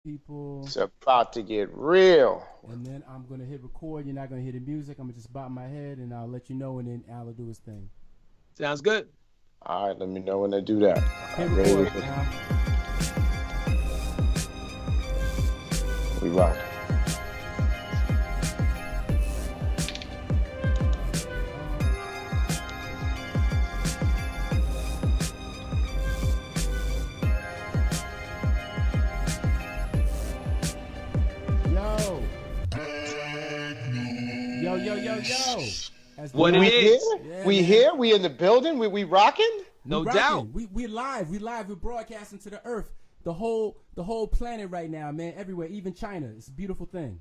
people. It's about to get real. And then I'm gonna hit record. You're not gonna hear the music. I'm gonna just bob my head and I'll let you know, and then Al will do his thing. Sounds good. All right, let me know when they do that. Hit I'm ready record. to we rock. Yo. Yo, yo, yo, yo. What it We is. here? Yeah, We man. here? We in the building? We rocking? No We doubt. rocking. We live. We live. We're broadcasting to the earth. The whole planet right now, man. Everywhere, even China. It's a beautiful thing.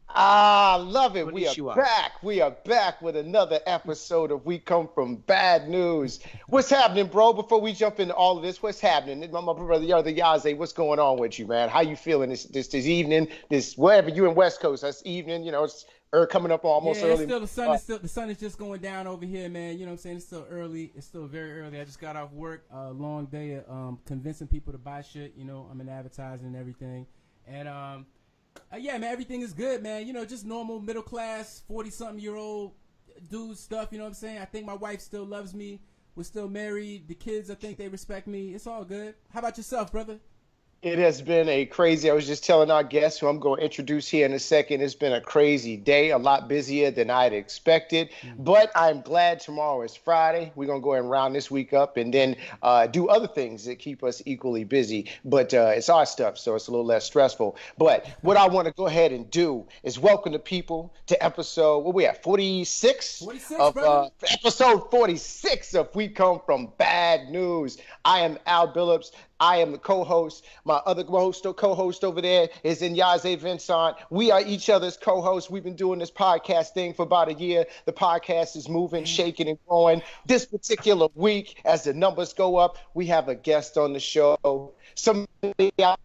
Ah, love it. We Konnichiwa. are back. We are back with another episode of We Come From Bad News. What's happening, bro? Before we jump into all of this, what's happening? My brother, the Yaze, what's going on with you, man? How you feeling this evening? This wherever you in West Coast, that's evening. You know, it's coming up almost Yeah, early. it's still the sun is just going down over here, man. You know what I'm saying? It's still early. It's still very early. I just got off work. A long day of convincing people to buy shit. You know, I'm in advertising and everything. And yeah, man, everything is good, man. You know, just normal middle class 40-something-year-old dude stuff. You know what I'm saying? I think my wife still loves me. We're still married. The kids, I think they respect me. It's all good. How about yourself, brother? It has been a crazy, I was just telling our guests who I'm going to introduce here in a second, it's been a crazy day, a lot busier than I'd expected, but I'm glad tomorrow is Friday. We're going to go ahead and round this week up and then do other things that keep us equally busy, but it's our stuff, so it's a little less stressful. But what I want to go ahead and do is welcome the people to episode, what we at, 46? 46, of brother. episode 46 of We Come From Bad News. I am Al Billups. I am the co-host. My other co-host over there is Inyaze Vincent. We are each other's co-hosts. We've been doing this podcast thing for about a year. The podcast is moving, shaking, and growing. This particular week, as the numbers go up, we have a guest on the show. Somebody out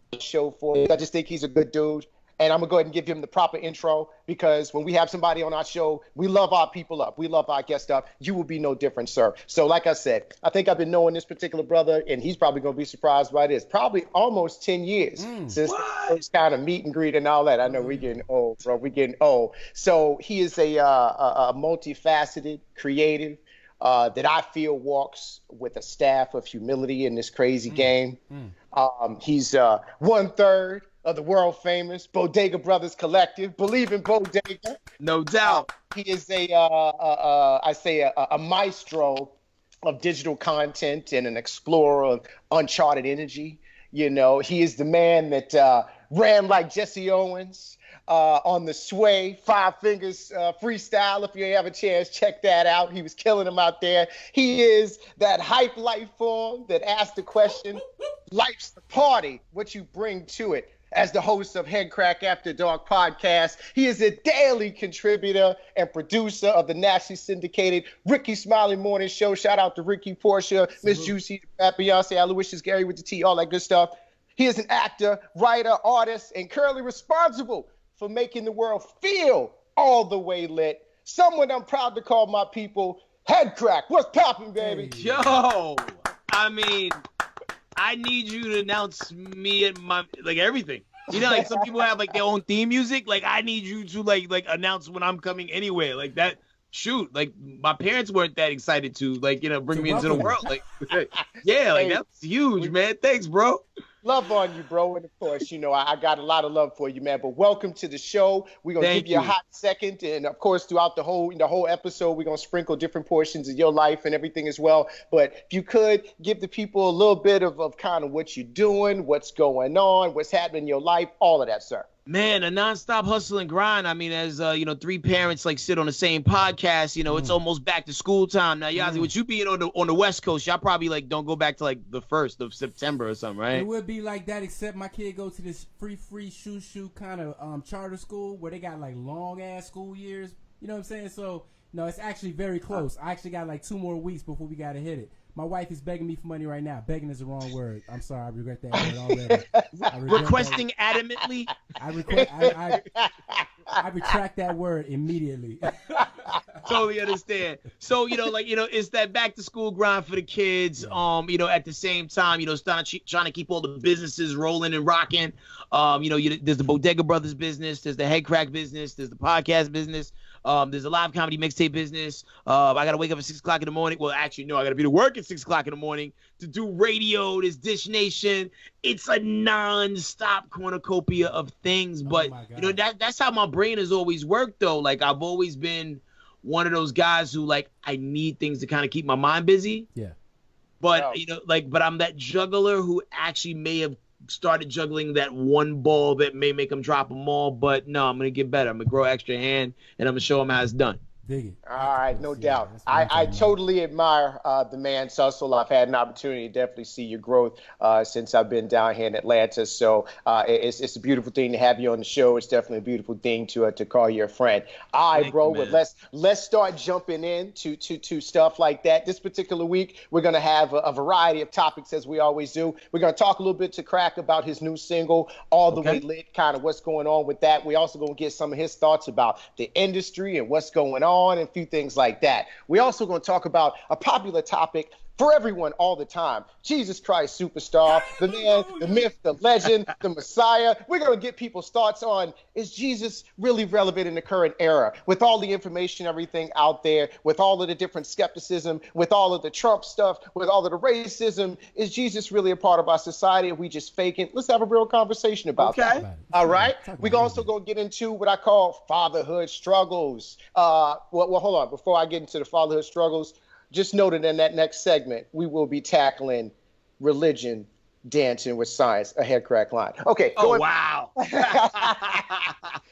the show for you. I just think he's a good dude. And I'm going to go ahead and give him the proper intro because when we have somebody on our show, we love our people up. We love our guests up. You will be no different, sir. So like I said, I think I've been knowing this particular brother, and he's probably going to be surprised by this. Probably almost 10 years since the first kind of meet and greet and all that. I know we're getting old, bro. We're getting old. So he is a multifaceted, creative, that I feel walks with a staff of humility in this crazy game. He's 1/3 of the world famous Bodega Brothers Collective. Believe in Bodega. No doubt. He is a maestro of digital content and an explorer of uncharted energy. You know, he is the man that ran like Jesse Owens on the Sway, Five Fingers freestyle. If you have a chance, check that out. He was killing them out there. He is that hype life form that asked the question, life's the party, what you bring to it. As the host of HeadKrack After Dark podcast, he is a daily contributor and producer of the nationally syndicated Ricky Smiley Morning Show. Shout out to Ricky, Portia, Miss Juicy, Beyonce, Aloysius, Gary with the T, all that good stuff. He is an actor, writer, artist, and currently responsible for making the world feel all the way lit. Someone I'm proud to call my people HeadKrack. What's poppin', baby? Yo, I mean, I need you to announce me and my everything. You know, like some people have like their own theme music. Like I need you to like announce when I'm coming anywhere. Like that. Shoot, like my parents weren't that excited to bring me into the world. Like, yeah, like that's huge, man. Thanks, bro. Love on you, bro. And of course, you know, I got a lot of love for you, man. But welcome to the show. We're going to give you a hot second. And of course, throughout the whole episode, we're going to sprinkle different portions of your life and everything as well. But if you could give the people a little bit of kind of what you're doing, what's going on, what's happening in your life, all of that, sir. Man, a nonstop hustle and grind. I mean, as three parents sit on the same podcast. You know, it's almost back to school time now. Yazi, with you being on the West Coast, y'all probably don't go back to the 1st of September or something, right? It would be like that, except my kid go to this free shoo kind of charter school where they got long ass school years. You know what I'm saying? So no, it's actually very close. I actually got 2 more weeks before we gotta hit it. My wife is begging me for money right now. Begging is the wrong word. I'm sorry. I regret that word already. Requesting adamantly. I retract that word immediately. Totally understand. So, it's that back to school grind for the kids. At the same time, trying to keep all the businesses rolling and rocking. There's the Bodega Brothers business, there's the HeadKrack business, there's the podcast business. There's a live comedy mixtape business. I got to wake up at 6 o'clock in the morning. Well, actually, no, I got to be to work at 6 o'clock in the morning to do radio. There's Dish Nation. It's a non-stop cornucopia of things. But, that's how my brain has always worked, though. Like, I've always been one of those guys who, like, I need things to kind of keep my mind busy. Yeah. But, but I'm that juggler who actually may have started juggling that one ball that may make him drop them all, but no, I'm gonna get better. I'm gonna grow extra hand, and I'm gonna show him how it's done. Dig it. All right, no doubt. I totally admire the man's hustle. I've had an opportunity to definitely see your growth since I've been down here in Atlanta. So it's a beautiful thing to have you on the show. It's definitely a beautiful thing to call you a friend. All right, bro. Well, let's start jumping into stuff like that. This particular week, we're gonna have a variety of topics as we always do. We're gonna talk a little bit to Crack about his new single, All the Way Lit, kind of what's going on with that. We also gonna get some of his thoughts about the industry and what's going on. And a few things like that. We also going to talk about a popular topic for everyone all the time. Jesus Christ Superstar, the man, the myth, the legend, the Messiah. We're going to get people's thoughts on, is Jesus really relevant in the current era? With all the information, everything out there, with all of the different skepticism, with all of the Trump stuff, with all of the racism, is Jesus really a part of our society? Are we just faking? Let's have a real conversation about that. All right? We're also going to get into what I call fatherhood struggles. Well, hold on. Before I get into the fatherhood struggles, just noted in that next segment, we will be tackling religion, dancing with science, a HeadKrack line. Okay. Oh, wow.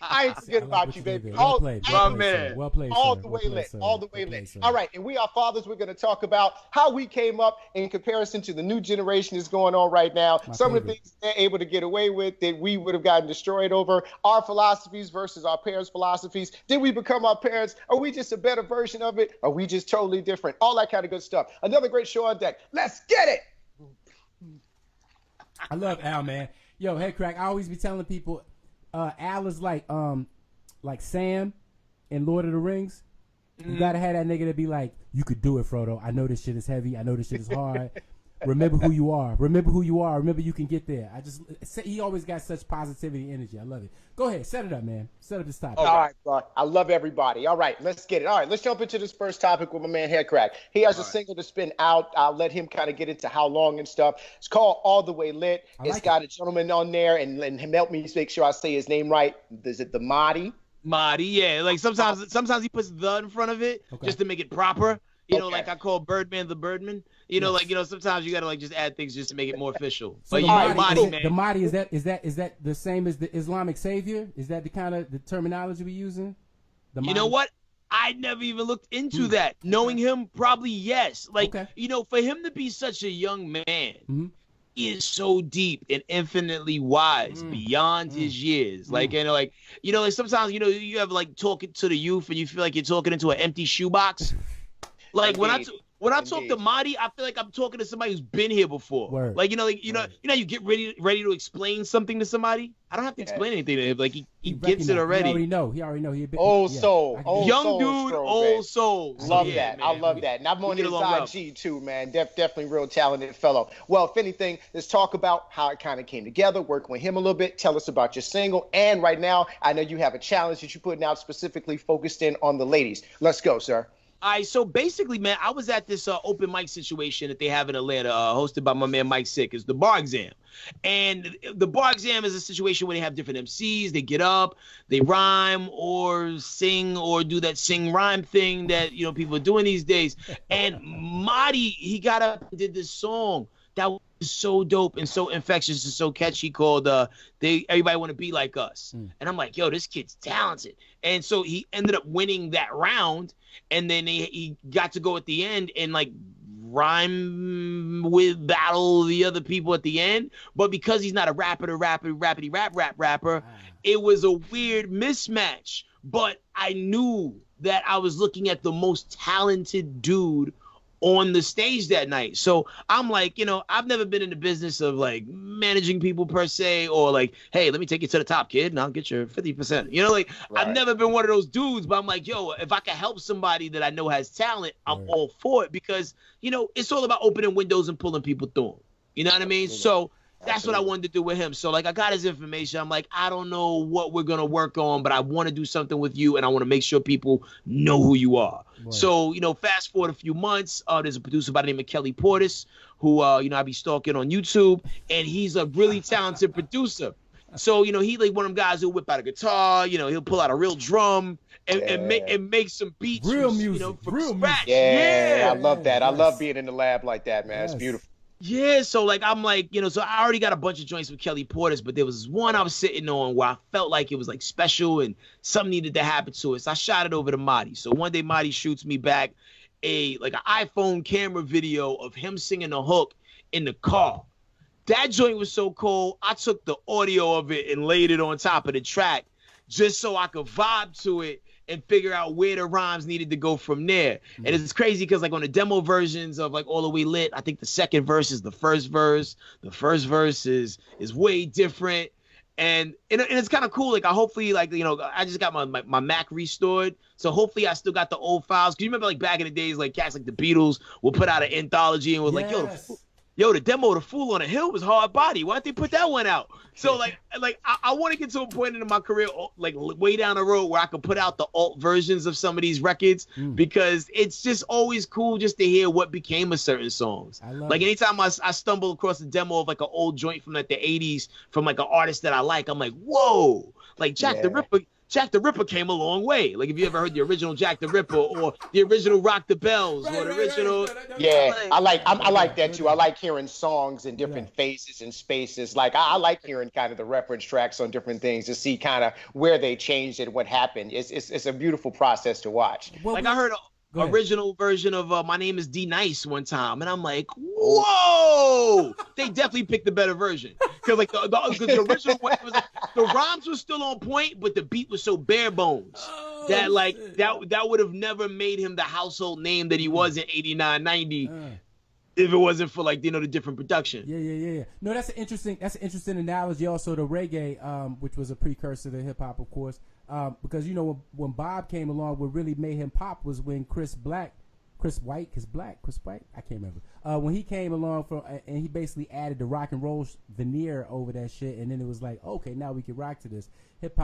I ain't forget about you, baby. Well played, man. Well played, all the way lit. All the way lit. All right. And we are fathers. We're going to talk about how we came up in comparison to the new generation that's going on right now. Some of the things they're able to get away with that we would have gotten destroyed over. Our philosophies versus our parents' philosophies. Did we become our parents? Are we just a better version of it? Are we just totally different? All that kind of good stuff. Another great show on deck. Let's get it. I love Al, man. Yo, HeadKrack, I always be telling people, Al is like Sam in Lord of the Rings. You gotta have that nigga to be like, you could do it, Frodo. I know this shit is heavy. I know this shit is hard. Remember who you are. Remember who you are. Remember you can get there. He always got such positivity and energy. I love it. Go ahead, set it up, man. Set up this topic. All right, bro. I love everybody. All right, let's get it. All right, let's jump into this first topic with my man HeadKrack. He has a single that's been out. I'll let him kind of get into how long and stuff. It's called All the Way Lit. It's got a gentleman on there, and help me make sure I say his name right. Is it the Mahdi? Mahdi, yeah. Like sometimes he puts the in front of it just to make it proper. Like I call Birdman the Birdman. Sometimes you gotta just add things just to make it more official. So like the Mahdi, is that the same as the Islamic savior? Is that the kind of the terminology we using? You know what? I never even looked into that. Knowing him, probably yes. For him to be such a young man, he is so deep and infinitely wise beyond his years. Sometimes you have talking to the youth and you feel like you're talking into an empty shoebox. Like when I talk to Mahdi, I feel like I'm talking to somebody who's been here before. Word. You get ready to explain something to somebody. I don't have to explain anything to him. Like he gets it already. He already know. Old soul. Young dude, old soul. Love that. Man. I love that. And I'm on his IG too, man. Definitely real talented fellow. Well, if anything, let's talk about how it kind of came together, working with him a little bit. Tell us about your single. And right now, I know you have a challenge that you're putting out specifically focused in on the ladies. Let's go, sir. All right, so basically, man, I was at this open mic situation that they have in Atlanta, hosted by my man Mike Sick. It's the bar exam. And the bar exam is a situation where they have different MCs. They get up, they rhyme or sing or do that sing rhyme thing that, people are doing these days. And Mahdi, he got up and did this song that was so dope and so infectious and so catchy called Everybody Want to Be Like Us. And I'm like, yo, this kid's talented. And so he ended up winning that round. And then he got to go at the end and rhyme with battle the other people at the end. But because he's not a rappity rapper, it was a weird mismatch. But I knew that I was looking at the most talented dude on the stage that night. So I'm like, I've never been in the business of like managing people per se, or like, hey, let me take you to the top, kid, and I'll get your 50%. Like I've never been one of those dudes, but I'm like, yo, if I can help somebody that I know has talent, I'm all for it, because, it's all about opening windows and pulling people through them. You know what I mean? So that's what I wanted to do with him. So like I got his information. I'm like, I don't know what we're gonna work on, but I want to do something with you, and I want to make sure people know who you are. Right. So fast forward a few months. There's a producer by the name of Kelly Portis, who I be stalking on YouTube, and he's a really talented producer. So he like one of them guys who'll whip out a guitar. He'll pull out a real drum and make some beats. Real music, from real scratch. music. Yeah, I love that. I love being in the lab like that, man. It's beautiful. Yeah, so like I'm like, so I already got a bunch of joints with Kelly Portis, but there was one I was sitting on where I felt like it was like special and something needed to happen to it. So I shot it over to Marty. So one day Marty shoots me back an iPhone camera video of him singing the hook in the car. That joint was so cool. I took the audio of it and laid it on top of the track just so I could vibe to it and figure out where the rhymes needed to go from there. And it's crazy because like on the demo versions of like All the Way Lit, I think the second verse is the first verse. The first verse is way different. And it's kind of cool. Like I hopefully like, I just got my Mac restored. So hopefully I still got the old files. Cause you remember like back in the days, like cats like the Beatles will put out an anthology and was like, yo, the demo of The Fool on a Hill was hard body. Why didn't they put that one out? So like I want to get to a point in my career, like way down the road, where I could put out the alt versions of some of these records, because it's just always cool just to hear what became of certain songs. Like anytime I stumble across a demo of like an old joint from like the 80s from like an artist that I like, I'm like, whoa, like Jack the Ripper came a long way. Like if you ever heard the original Jack the Ripper or the original Rock the Bells or the original. Yeah, I like that too. I like hearing songs in different phases and spaces. Like I like hearing kind of the reference tracks on different things to see kind of where they changed it, what happened. It's a beautiful process to watch. Like I heard original version of My Name is D Nice one time, and I'm like, whoa, they definitely picked the better version, because like the original one was like, the rhymes were still on point, but the beat was so bare bones that like that would have never made him the household name that he was in 89, 90 if it wasn't for like the different production. Yeah. No, that's an interesting analogy. Also, the reggae, which was a precursor to hip hop, of course. Because when Bob came along, what really made him pop was when Chris White, I can't remember. When he came along and he basically added the rock and roll veneer over that shit, and then it was like, okay, now we can rock to this. Hip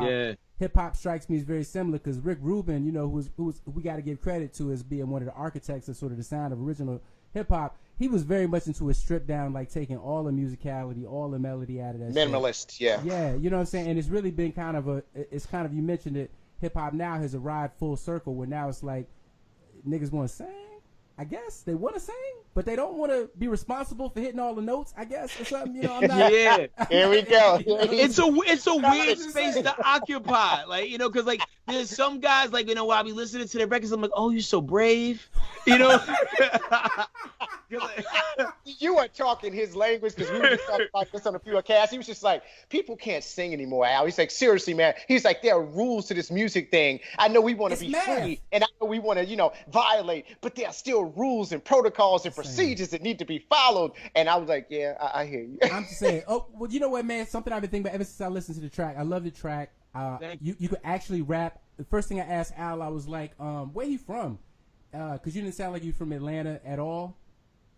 hop strikes me as very similar, because Rick Rubin, who we got to give credit to as being one of the architects of sort of the sound of original hip hop. He was very much into a stripped down, like taking all the musicality, all the melody out of that minimalist shit. Yeah, you know what I'm saying? And it's really been you mentioned it, hip hop now has arrived full circle, where now it's like niggas want to sing. I guess they want to sing, but they don't want to be responsible for hitting all the notes, I guess, or something. I'm not. Yeah, here we go. It's a weird space to occupy, like because like there's some guys like while I be listening to their records, I'm like, oh, you're so brave, You are talking his language, because we were just talking about this on a few casts. He was just like, people can't sing anymore, Al. He's like, seriously, man. He's like, there are rules to this music thing. I know we want to be free, and I know we want to, violate, but there are still rules and protocols and procedures that need to be followed. And I was like, yeah, I hear you. I'm just saying. Oh, well, you know what, man? Something I've been thinking about ever since I listened to the track. I love the track. You could actually rap. The first thing I asked Al, I was like, where he from? Because you didn't sound like you from Atlanta at all.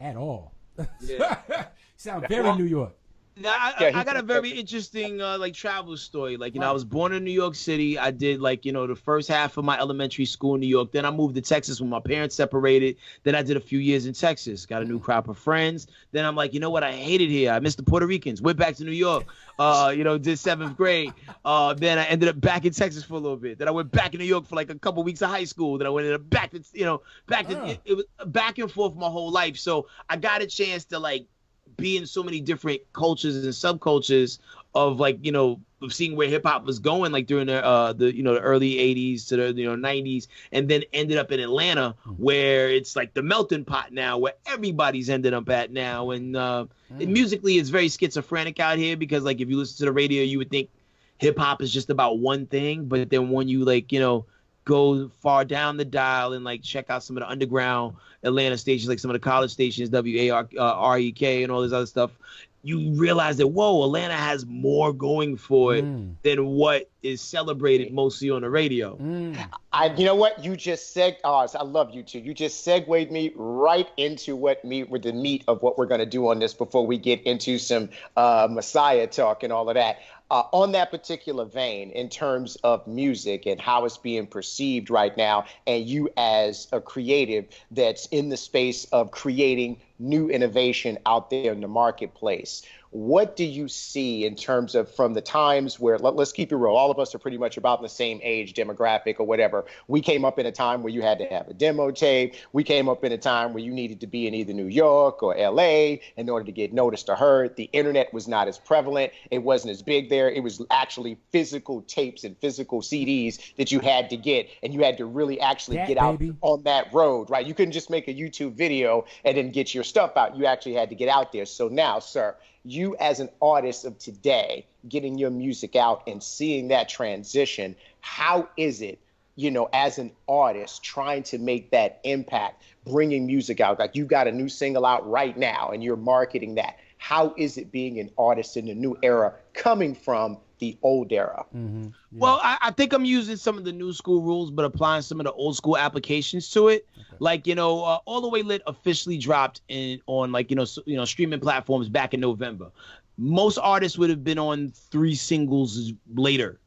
At all. Yeah. You sound very New York. Now, I got a very interesting travel story. Like, I was born in New York City. I did the first half of my elementary school in New York. Then I moved to Texas when my parents separated. Then I did a few years in Texas. Got a new crop of friends. Then I'm like, you know what? I hate it here. I miss the Puerto Ricans. Went back to New York. Did 7th grade. Then I ended up back in Texas for a little bit. Then I went back in New York for like a couple weeks of high school. Then I went back to, it was back and forth my whole life. So I got a chance to be in so many different cultures and subcultures of of seeing where hip hop was going during the early 80s to the 90s, and then ended up in Atlanta where it's like the melting pot now, where everybody's ended up at now. And musically it's very schizophrenic out here, because if you listen to the radio, you would think hip hop is just about one thing, but then when you go far down the dial and like check out some of the underground Atlanta stations, like some of the college stations, WAREK and all this other stuff, you realize that, whoa, Atlanta has more going for it than what is celebrated mostly on the radio. You know what? You just said, I love you too. You just segued me right into with the meat of what we're going to do on this before we get into some Messiah talk and all of that. On that particular vein, in terms of music and how it's being perceived right now, and you as a creative that's in the space of creating new innovation out there in the marketplace, what do you see in terms of from the times where, let's keep it real, all of us are pretty much about in the same age demographic or whatever. We came up in a time where you had to have a demo tape. We came up in a time where you needed to be in either New York or LA in order to get noticed or heard. The internet was not as prevalent. It wasn't as big there. It was actually physical tapes and physical CDs that you had to get, and you had to really actually get out on that road, right? You couldn't just make a YouTube video and then get your stuff out. You actually had to get out there. So now, sir, you as an artist of today, getting your music out and seeing that transition, how is it, as an artist trying to make that impact, bringing music out? Like, you got a new single out right now and you're marketing that. How is it being an artist in the new era coming from the old era? Yeah. Well, I think I'm using some of the new school rules, but applying some of the old school applications to it. Okay. Like, All the Way Lit officially dropped on streaming platforms back in November. Most artists would have been on 3 singles later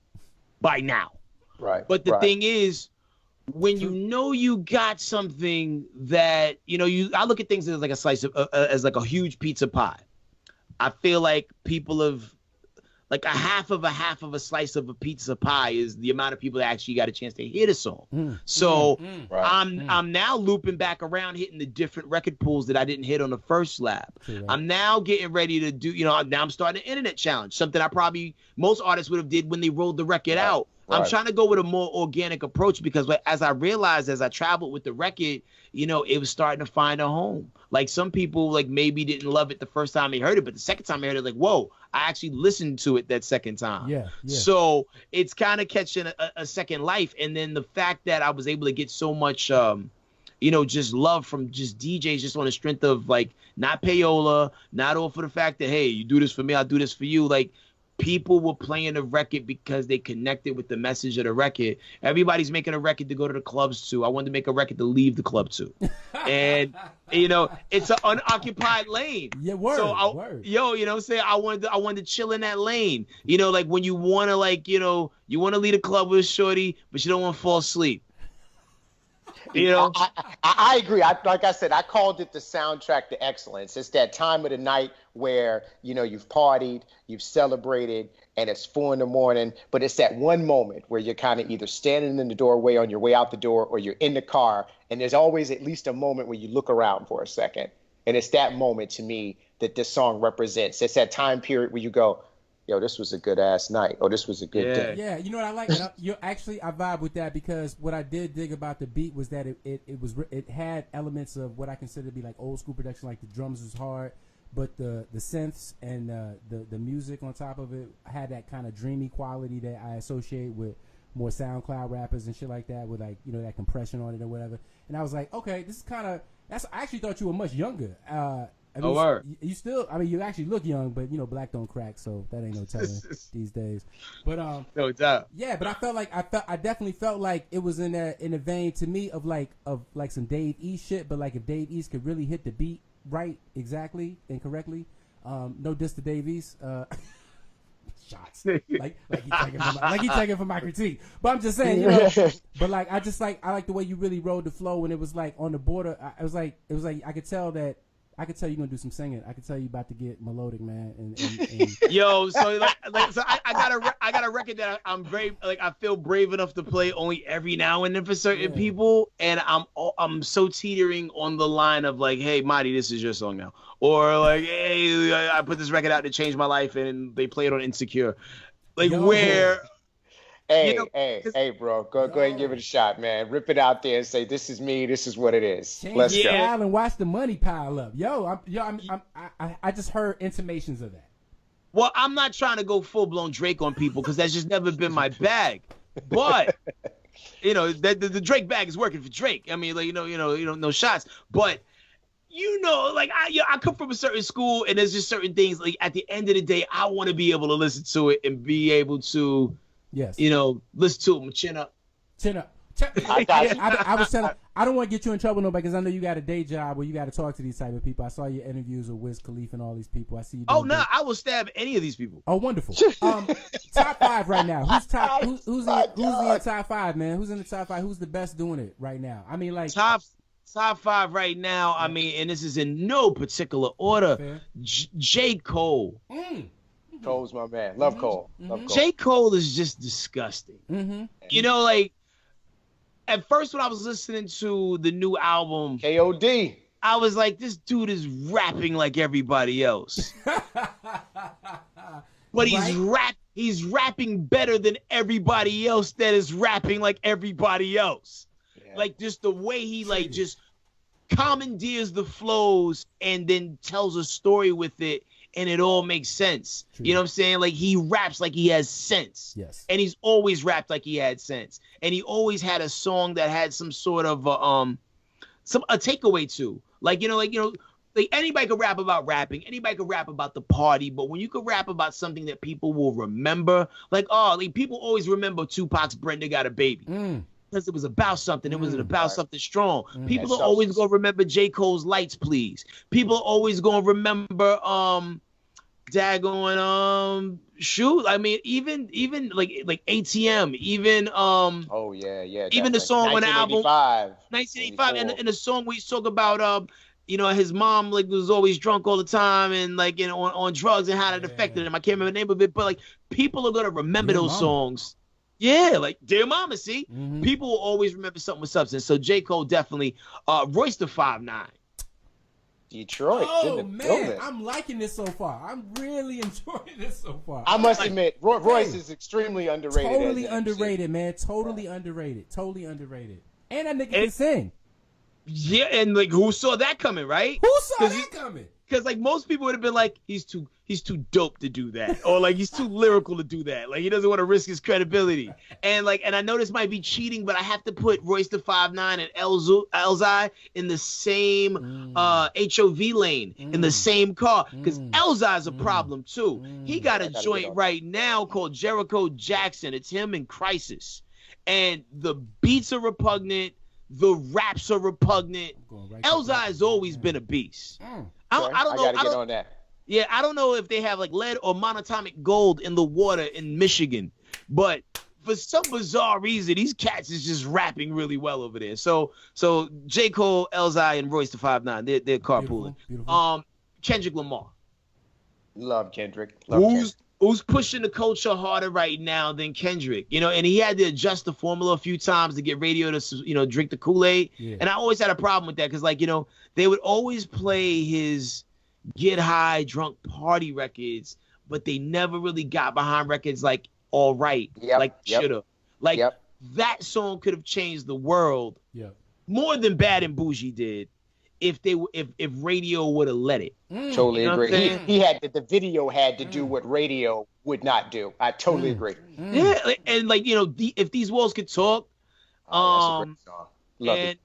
by now. Right. But the thing is, when you got something that, I look at things as like a slice of, as like a huge pizza pie. I feel like people have, like a half of a slice of a pizza pie is the amount of people that actually got a chance to hear the song. I'm now looping back around, hitting the different record pools that I didn't hit on the first slab. I'm now getting ready to do, now I'm starting an internet challenge, something I probably most artists would have did when they rolled the record out. I'm trying to go with a more organic approach because as I realized, as I traveled with the record, it was starting to find a home. Like, some people like maybe didn't love it the first time they heard it, but the second time they heard it, like, whoa, I actually listened to it that second time. Yeah. So it's kind of catching a second life. And then the fact that I was able to get so much, just love from just DJs, just on the strength of like, not payola, not all for the fact that, hey, you do this for me, I'll do this for you. Like, people were playing the record because they connected with the message of the record. Everybody's making a record to go to the clubs to. I wanted to make a record to leave the club to. And, it's an unoccupied lane. Yeah, word. So, word. I wanted to chill in that lane. Like when you want to, like, you want to leave the club with a shorty, but you don't want to fall asleep. I agree. Like I said, I called it the soundtrack to excellence. It's that time of the night where, you've partied, you've celebrated, and it's 4 a.m, but it's that one moment where you're kind of either standing in the doorway on your way out the door or you're in the car, and there's always at least a moment where you look around for a second. And it's that moment to me that this song represents. It's that time period where you go, yo, this was a good ass night. Oh, this was a good day. Yeah, you know what I like? I vibe with that because what I did dig about the beat was that it had elements of what I consider to be like old school production. Like the drums was hard, but the synths and the music on top of it had that kind of dreamy quality that I associate with more SoundCloud rappers and shit like that, with like that compression on it or whatever. And I was like, okay, this is kind of I actually thought you were much younger. You still, you actually look young, but black don't crack, so that ain't no telling these days. But no doubt. Yeah, but I definitely felt like it was in a vein to me of like some Dave East shit. But like if Dave East could really hit the beat right, exactly and correctly, no diss to Dave East. Shots like he checking for my critique. But I'm just saying, But like I like the way you really rode the flow when it was like on the border. It was like I could tell you're gonna do some singing. I could tell you about to get melodic, man. And Yo, so I got a record that I'm very I feel brave enough to play only every now and then for certain people, and I'm so teetering on the line of like, hey, Marty, this is your song now, or like, hey, I put this record out to change my life, and they play it on Insecure, like where. Hey, bro, go ahead and give it a shot, man. Rip it out there and say, "This is me. This is what it is." Let's go. And watch the money pile up. I just heard intimations of that. Well, I'm not trying to go full blown Drake on people because that's just never been my bag. But You know that the Drake bag is working for Drake. I mean, like no shots, but like I come from a certain school, and there's just certain things. Like at the end of the day, I want to be able to listen to it and be able to, listen to it with chin up. Chin up. I was telling. I don't want to get you in trouble, nobody, because I know you got a day job where you got to talk to these type of people. I saw your interviews with Wiz Khalifa and all these people. I see you. Oh no, I will stab any of these people. Oh, wonderful. Top 5 right now. Who's in the top 5, man? Who's in the top 5? Who's the best doing it right now? I mean, like top 5 right now. I mean, and this is in no particular order. J. Cole. Cole's my man. Love Cole. Love Cole. J. Cole is just disgusting. Like. At first, when I was listening to the new album, KOD, I was like, this dude is rapping like everybody else. But he's rapping better than everybody else that is rapping like everybody else. Yeah. Like, just the way he, like, just commandeers the flows and then tells a story with it, and it all makes sense. True. You know what I'm saying? Like, he raps like he has sense. Yes. And he's always rapped like he had sense. And he always had a song that had some sort of a takeaway to. Like anybody could rap about rapping, anybody could rap about the party, but when you could rap about something that people will remember, people always remember Tupac's Brenda Got a Baby. Because it was about something. It was about something strong. People are always going to remember J. Cole's Lights, Please. People are always going to remember shoot. I mean, even like ATM, even oh yeah. Even the song on the album 1985 and the song we talk about his mom like was always drunk all the time and like on drugs and how that affected him. I can't remember the name of it, but like people are going to remember those songs. Yeah, like Dear Mama, see? People will always remember something with substance. So J. Cole definitely. Royce the 5'9". Detroit. Oh, man, I'm liking this so far. I'm really enjoying this so far. I must admit, Royce is extremely underrated. Totally underrated, man. Totally underrated. And that nigga can sing. Yeah, and like who saw that coming, right? Who saw that coming? Because like most people would have been like, he's too dope to do that, or like he's too lyrical to do that. Like he doesn't want to risk his credibility. And I know this might be cheating, but I have to put Royce the 5'9" and Elzai in the same HOV lane in the same car, because Elzai's a problem too. He got a joint right now called Jericho Jackson. It's him in Crisis, and the beats are repugnant. The raps are repugnant. Elzai has always been a beast. I don't get on that. Yeah, I don't know if they have like lead or monatomic gold in the water in Michigan, but for some bizarre reason, these cats is just rapping really well over there. So J. Cole, Elzai, and Royce the 5'9", they're carpooling. Beautiful. Kendrick Lamar. Love Kendrick. Who's pushing the culture harder right now than Kendrick? And he had to adjust the formula a few times to get radio to, drink the Kool-Aid. Yeah. And I always had a problem with that because, they would always play his get high, drunk party records, but they never really got behind records like All Right, shoulda. That song could have changed the world more than Bad and Bougie did. If radio would have let it. Totally agree. He had the video had to do what radio would not do. I totally agree. Yeah, and if these walls could talk, that's a great song.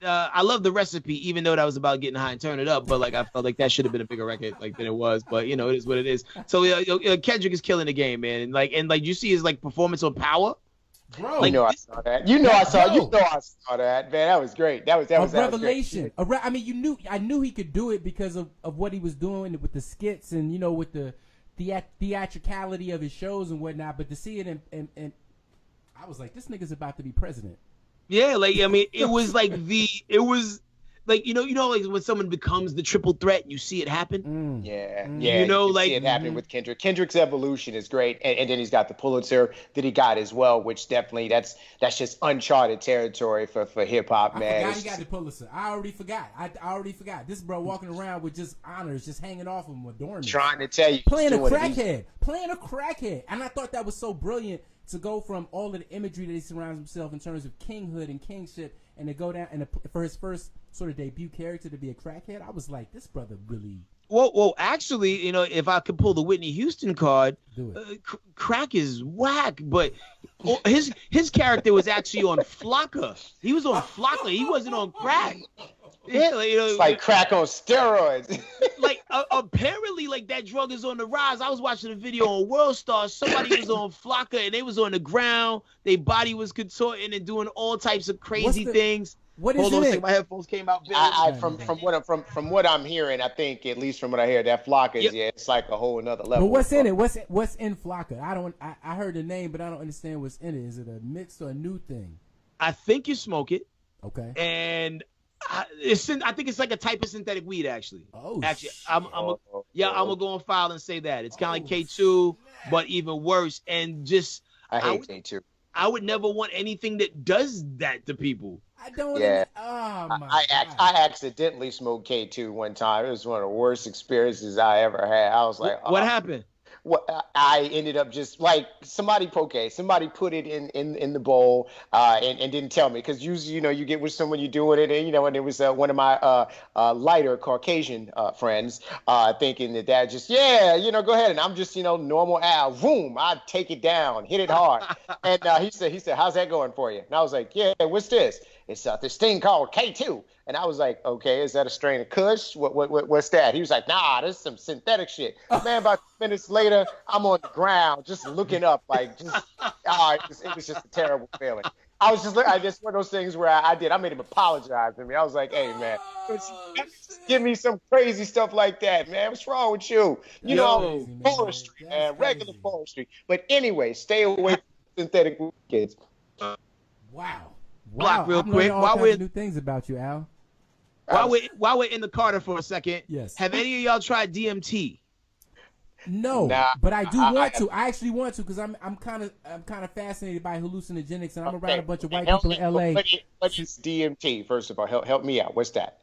I love The Recipe, even though that was about getting high and turn it up. But I felt like that should have been a bigger record than it was. But it is what it is. So Kendrick is killing the game, man. And you see his performance on Power. Bro, I saw that. I saw that, man. That was great. That was revelation. I mean, I knew he could do it because of what he was doing with the skits and with the theatricality of his shows and whatnot. But to see it and I was like, this nigga's about to be president. Yeah, it was when someone becomes the triple threat and you see it happen. Yeah. See it happening with Kendrick. Kendrick's evolution is great, and then he's got the Pulitzer that he got as well, which definitely that's just uncharted territory for hip hop, man. I forgot he got the Pulitzer. I already forgot. This bro walking around with just honors, just hanging off him, adornment. Trying to tell you, playing a crackhead, and I thought that was so brilliant to go from all of the imagery that he surrounds himself in terms of kinghood and kingship, and to go down and for his first sort of debut character to be a crackhead. I was like, this brother really Well, actually, if I could pull the Whitney Houston card, Do it. Crack is whack, but his character was actually on Flocka. He was on Flocka. He wasn't on crack. Yeah, It's like crack on steroids. like apparently, like that drug is on the rise. I was watching a video on World Star. Somebody was on Flocka and they was on the ground. Their body was contorting and doing all types of crazy things. What is Hold on a it? second, my headphones came out. From what I'm hearing, I think at least from what I hear, that Flocka is it's like a whole another level. But what's in it? What's in Flocka? I heard the name, but I don't understand what's in it. Is it a mix or a new thing? I think you smoke it. Okay. And I think it's like a type of synthetic weed, actually. Oh, actually, I'm gonna go on file and say that it's kind of like K2, but even worse. And just I hate K2. I would never want anything that does that to people. I don't. Yeah. Oh my God. I accidentally smoked K2 one time. It was one of the worst experiences I ever had. I was like, what happened? I ended up just like somebody put it in the bowl and didn't tell me, because usually you get with someone, you're doing it, and and it was one of my lighter Caucasian friends thinking that just go ahead, and I'm just normal Al, boom, I take it down, hit it hard, and he said how's that going for you? And I was like, yeah, what's this? It's this thing called K2. And I was like, okay, is that a strain of Kush? What's that? He was like, nah, this is some synthetic shit. Man, about minutes later, I'm on the ground just looking up, like, it was just a terrible feeling. I was just one of those things where I made him apologize to me. I was like, hey, man, give me some crazy stuff like that, man. What's wrong with you? Forestry, man, regular forestry. But anyway, stay away from synthetic kids. Wow. Block real I'm quick. All kinds of new things about you, Al. While we're in the Carter for a second, yes. Have any of y'all tried DMT? No, but I do want to. I actually want to, because I'm kind of fascinated by hallucinogenics, and I'm around a bunch of white people in LA. What is DMT? First of all, help me out. What's that?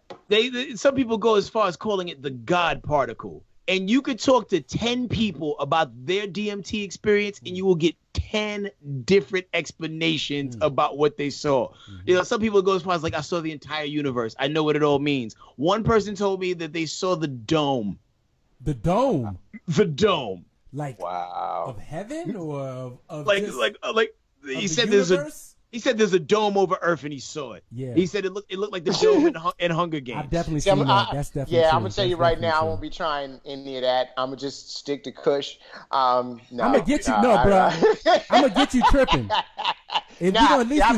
Some people go as far as calling it the God particle. And you could talk to 10 people about their DMT experience, and you will get 10 different explanations about what they saw. Some people go as far as like, I saw the entire universe. I know what it all means. One person told me that they saw the dome. The dome? The dome. Like, wow. Of heaven or of he said there's a dome over Earth, and he saw it. Yeah. He said it looked like the dome in Hunger Games. I've definitely seen that. That's definitely true. I'm gonna tell you right now, I won't be trying any of that. I'm gonna just stick to Kush. I'm gonna get you, bro. I'm gonna get you tripping. If we're gonna lease the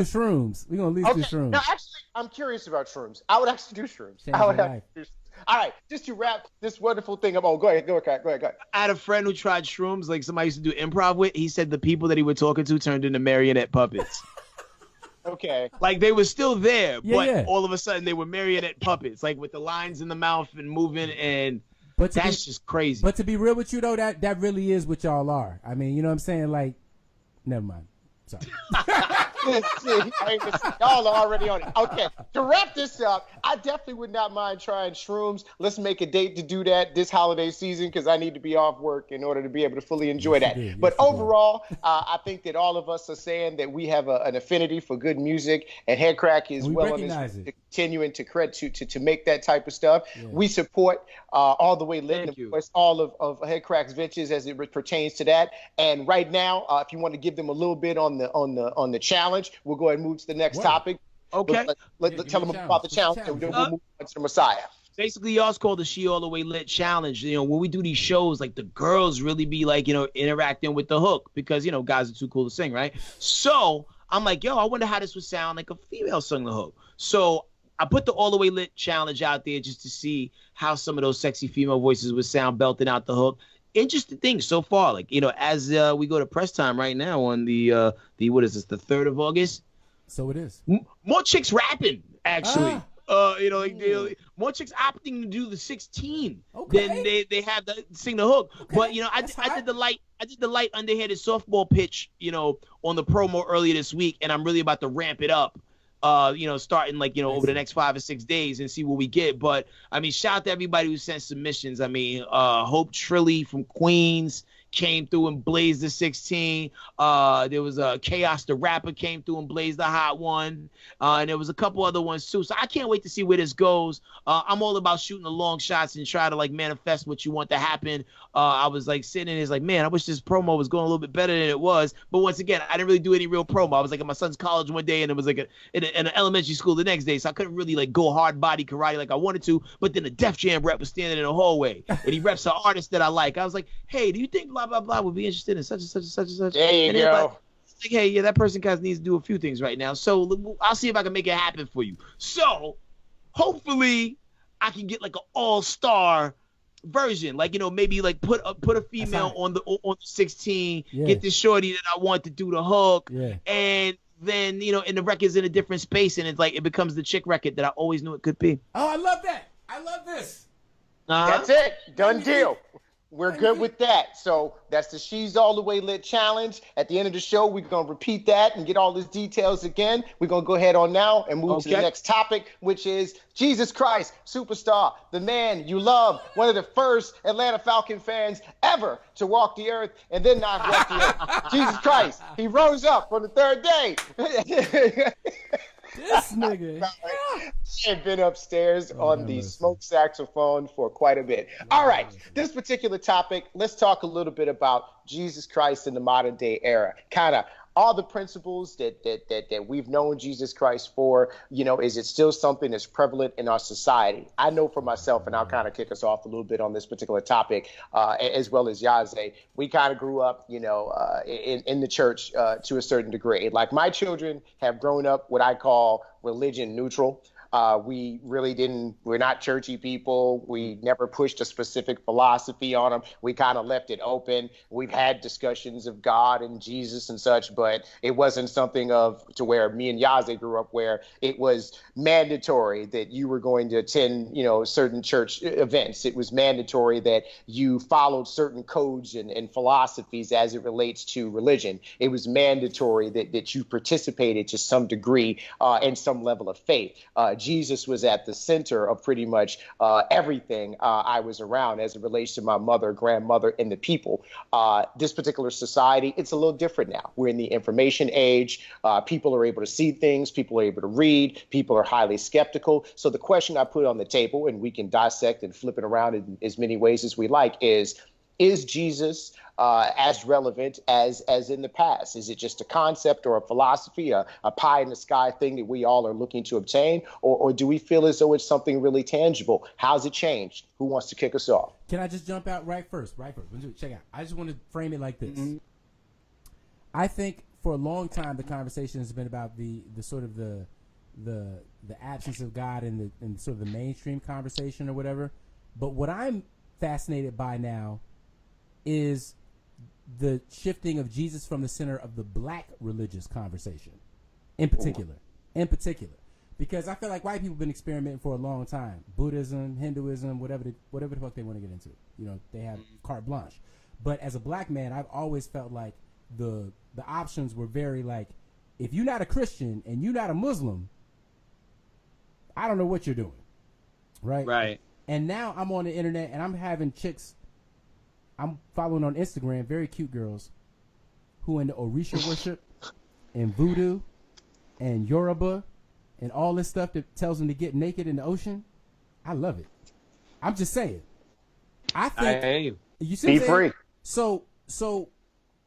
shrooms, we're gonna lease the shrooms. No, actually, I'm curious about shrooms. I would actually do shrooms. All right, just to wrap this wonderful thing up. Oh, go ahead. I had a friend who tried shrooms, like somebody used to do improv with. He said the people that he was talking to turned into marionette puppets. Okay. Like they were still there, but all of a sudden they were marionette puppets, like with the lines in the mouth and moving, and that's just crazy. But to be real with you, though, that really is what y'all are. I mean, you know what I'm saying? Like, never mind. Sorry. Y'all are already on it. Okay, to wrap this up, I definitely would not mind trying shrooms. Let's make a date to do that this holiday season, because I need to be off work in order to be able to fully enjoy that. But overall, I think that all of us are saying that we have an affinity for good music, and HeadKrack is well on his way to continuing to make that type of stuff. Yeah. We support all the way lit, of course, all of HeadKrack's ventures as it pertains to that. And right now, if you want to give them a little bit on the challenge, we'll go ahead and move to the next topic. Okay. Let's tell them about the challenge, and then we'll move on to the Messiah. Basically, y'all's called the She All the Way Lit Challenge. When we do these shows, like the girls really be like, interacting with the hook, because, guys are too cool to sing, right? So I'm like, I wonder how this would sound like a female sung the hook. So I put the All the Way Lit Challenge out there just to see how some of those sexy female voices would sound belting out the hook. Interesting things so far, like as we go to press time right now on the what is this, the 3rd of August? So it is. More chicks rapping, actually. More chicks opting to do the 16 than they have to sing the hook. Okay. But I did the light underhanded softball pitch on the promo earlier this week, and I'm really about to ramp it up starting like, over the next 5 or 6 days and see what we get. But I mean, shout out to everybody who sent submissions. I mean, Hope Trilly from Queens came through and blazed the 16. There was Chaos the Rapper came through and blazed the hot one. And there was a couple other ones too. So I can't wait to see where this goes. I'm all about shooting the long shots and try to like manifest what you want to happen. I was like sitting in, it's like, man, I wish this promo was going a little bit better than it was. But once again, I didn't really do any real promo. I was like at my son's college one day, and it was like in an elementary school the next day. So I couldn't really like go hard body karate like I wanted to. But then the Def Jam rep was standing in the hallway, and he reps an artist that I like. I was like, hey, do you think blah, blah, blah would be interested in such and such and such and such? There you go. Like, hey, yeah, that person kind of needs to do a few things right now. So I'll see if I can make it happen for you. So hopefully I can get like an all-star version, like, maybe like put a female on the 16, get this shorty that I want to do the hook, and then and the record's in a different space, and it's like it becomes the chick record that I always knew it could be. Oh, I love that. I love this. That's it. Done deal. We're good with that. So that's the She's All the Way Lit challenge. At the end of the show, we're going to repeat that and get all these details again. We're going to go ahead on now and move to the next topic, which is Jesus Christ, superstar, the man you love, one of the first Atlanta Falcon fans ever to walk the earth and then not walk the earth. Jesus Christ, he rose up on the third day. This nigga. I've been upstairs on the smoke saxophone for quite a bit. All right, this particular topic, let's talk a little bit about Jesus Christ in the modern day era. Kind of all the principles that we've known Jesus Christ for, is it still something that's prevalent in our society? I know for myself, and I'll kind of kick us off a little bit on this particular topic, as well as Yaze. We kind of grew up, in the church to a certain degree. Like my children have grown up what I call religion neutral. We're not churchy people. We never pushed a specific philosophy on them. We kind of left it open. We've had discussions of God and Jesus and such, but it wasn't something to where me and Yaze grew up where it was mandatory that you were going to attend, certain church events. It was mandatory that you followed certain codes and philosophies as it relates to religion. It was mandatory that you participated to some degree in some level of faith. Jesus was at the center of pretty much everything I was around as it relates to my mother, grandmother, and the people. This particular society, it's a little different now. We're in the information age. People are able to see things. People are able to read. People are highly skeptical. So the question I put on the table, and we can dissect and flip it around in as many ways as we like, is Jesus as relevant as in the past? Is it just a concept or a philosophy, a pie in the sky thing that we all are looking to obtain? Or do we feel as though it's something really tangible? How's it changed? Who wants to kick us off? Can I just jump out right first? Check out. I just want to frame it like this. Mm-hmm. I think for a long time the conversation has been about the sort of the absence of God in sort of the mainstream conversation or whatever. But what I'm fascinated by now is the shifting of Jesus from the center of the black religious conversation in particular, because I feel like white people have been experimenting for a long time. Buddhism, Hinduism, whatever the fuck they want to get into, they have carte blanche. But as a black man, I've always felt like the options were very like, if you're not a Christian and you're not a Muslim, I don't know what you're doing. Right. And now I'm on the internet and I'm having chicks I'm following on Instagram, very cute girls who into Orisha worship and voodoo and Yoruba and all this stuff that tells them to get naked in the ocean. I love it. I'm just saying. I think you see, be free. So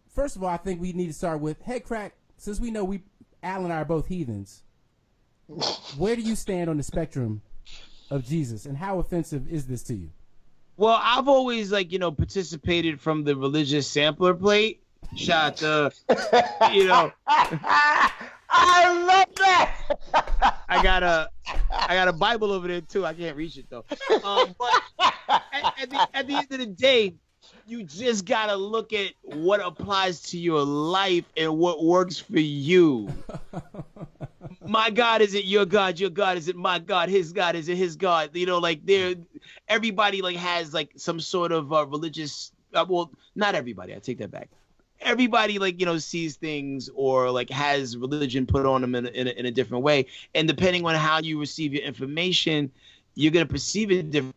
first of all, I think we need to start with HeadKrack. Since we know Al and I are both heathens, where do you stand on the spectrum of Jesus, and how offensive is this to you? Well, I've always participated from the religious sampler plate. Shout out to, I love that. I got a Bible over there too. I can't reach it though. But at the end of the day, you just gotta look at what applies to your life and what works for you. My God isn't your God. Your God isn't my God. His God isn't his God. Everybody has some sort of religious. Well, not everybody. I take that back. everybody like, sees things or like has religion put on them in a different way. And depending on how you receive your information, you're going to perceive it different.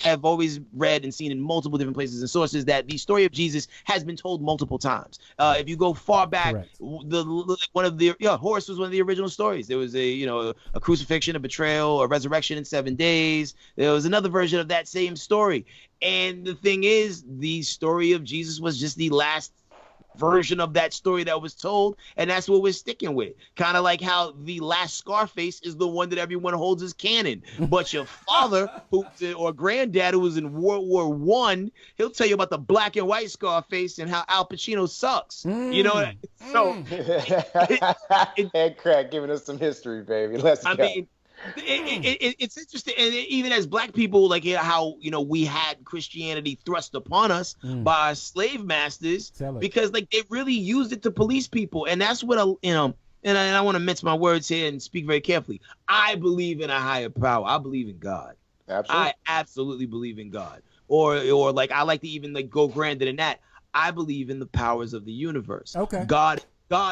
Have always read and seen in multiple different places and sources that the story of Jesus has been told multiple times. If you go far back, Horus was one of the original stories. There was a crucifixion, a betrayal, a resurrection in 7 days. There was another version of that same story. And the thing is, the story of Jesus was just the last version of that story that was told, and that's what we're sticking with. Kind of like how the last Scarface is the one that everyone holds as canon, but your father or granddad who was in World War I, he'll tell you about the black and white Scarface and how Al Pacino sucks. So HeadKrack giving us some history, baby. Let's go. mean, it's interesting, and even as black people, like how we had Christianity thrust upon us by our slave masters, because like they really used it to police people, and that's what and I want to mince my words here and speak very carefully. I believe in a higher power. I believe in God. Absolutely. I absolutely believe in God, or like I like to even like go grander than that. I believe in the powers of the universe. Okay, God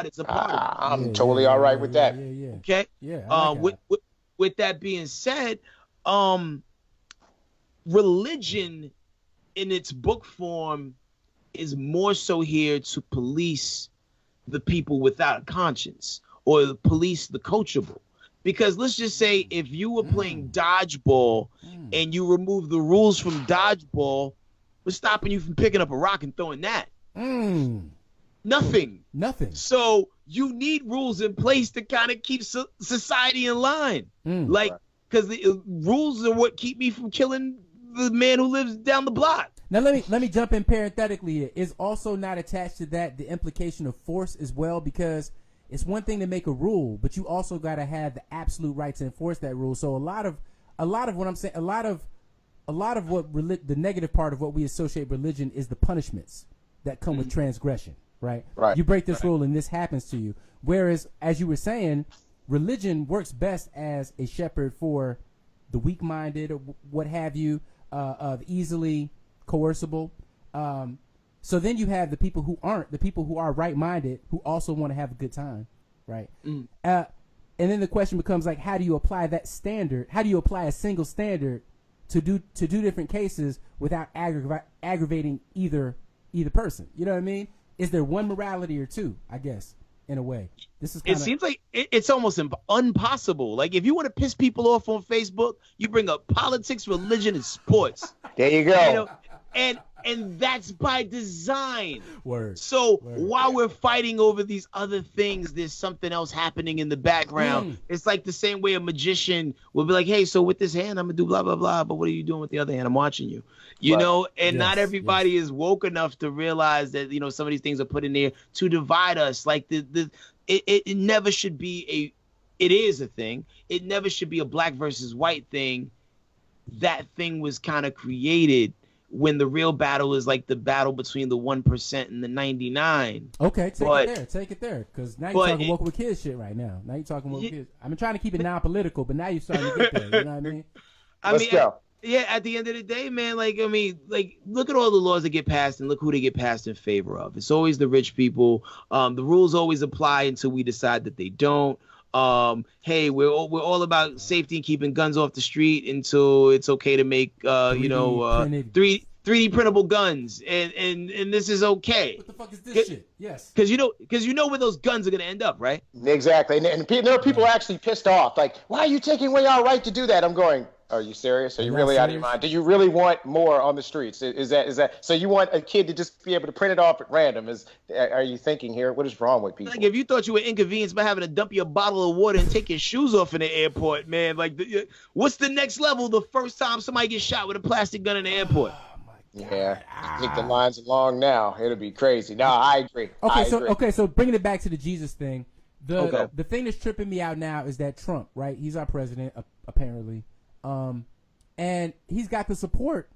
is a part of it. I'm totally all right with that. Okay. Yeah. With that being said, religion in its book form is more so here to police the people without a conscience or police the coachable. Because let's just say if you were playing dodgeball and you remove the rules from dodgeball, what's stopping you from picking up a rock and throwing that? Nothing. So you need rules in place to kind of keep society in line. Because the rules are what keep me from killing the man who lives down the block. Now let me jump in parenthetically here. Is also not attached to that the implication of force as well, because it's one thing to make a rule, but you also got to have the absolute right to enforce that rule. So a lot of what I'm saying, a lot of what the negative part of what we associate religion is the punishments that come with transgression. Right. You break this rule and this happens to you. Whereas, as you were saying, religion works best as a shepherd for the weak-minded or what have you, of easily coercible. So then you have the people who aren't, the people who are right-minded, who also want to have a good time. Right. And then the question becomes like, how do you apply that standard? How do you apply a single standard to do different cases without aggravating either person? You know what I mean? Is there one morality or two, I guess, in a way? It seems like it's almost impossible. Like, if you want to piss people off on Facebook, you bring up politics, religion, and sports. There you go. And that's by design. Word. So while we're fighting over these other things, there's something else happening in the background. It's like the same way a magician will be like, hey, so with this hand, I'm going to do blah, blah, blah. But what are you doing with the other hand? I'm watching you. You know, and not everybody is woke enough to realize that, some of these things are put in there to divide us. Like it never should be it is a thing. It never should be a black versus white thing. That thing was kind of created when the real battle is like the battle between the 1% and the 99. Okay, take it there. Because now you're talking woke with kids shit right now. Now you're talking woke with kids. I've been trying to keep it non-political, but now you're starting to get there. You know what I mean? Let's go. At the end of the day, man, look at all the laws that get passed and look who they get passed in favor of. It's always the rich people. The rules always apply until we decide that they don't. Hey, we're all about safety and keeping guns off the street until it's okay to make 3D printable guns, and this is okay. What the fuck is this shit? Yes. Because you know where those guns are gonna end up, right? Exactly, and there are people actually pissed off. Like, why are you taking away our right to do that? I'm going, are you serious? Are you really out of your mind? Do you really want more on the streets? Is that so? You want a kid to just be able to print it off at random? Are you thinking here? What is wrong with people? Like, if you thought you were inconvenienced by having to dump your bottle of water and take your shoes off in the airport, man, what's the next level? The first time somebody gets shot with a plastic gun in the airport. Yeah, I think the lines are long now. It'll be crazy. No, I agree. So bringing it back to the Jesus thing, the thing that's tripping me out now is that Trump, right? He's our president, apparently, and he's got the support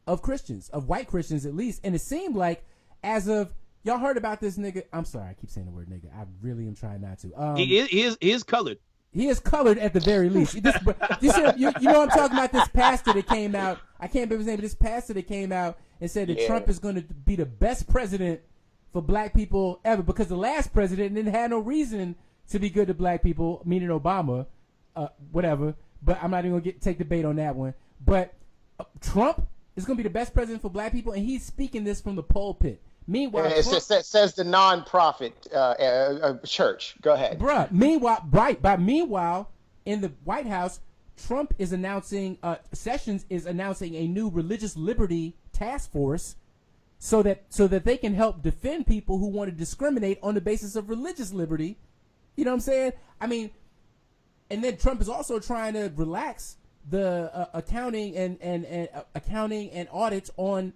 of Christians, of white Christians at least, and it seemed like as of y'all heard about this nigga. I'm sorry, I keep saying the word nigga. I really am trying not to. He is colored. He is colored at the very least. You know what I'm talking about? This pastor that came out. I can't remember his name, but this pastor that came out and said that Trump is going to be the best president for black people ever, because the last president didn't have no reason to be good to black people, meaning Obama, whatever. But I'm not even going to take debate on that one. But Trump is going to be the best president for black people, and he's speaking this from the pulpit. Meanwhile, it says the non-profit church. Go ahead, bruh. Meanwhile, in the White House, Trump is announcing, Sessions is announcing a new religious liberty task force, so that they can help defend people who want to discriminate on the basis of religious liberty. You know what I'm saying? I mean, and then Trump is also trying to relax the accounting and audits on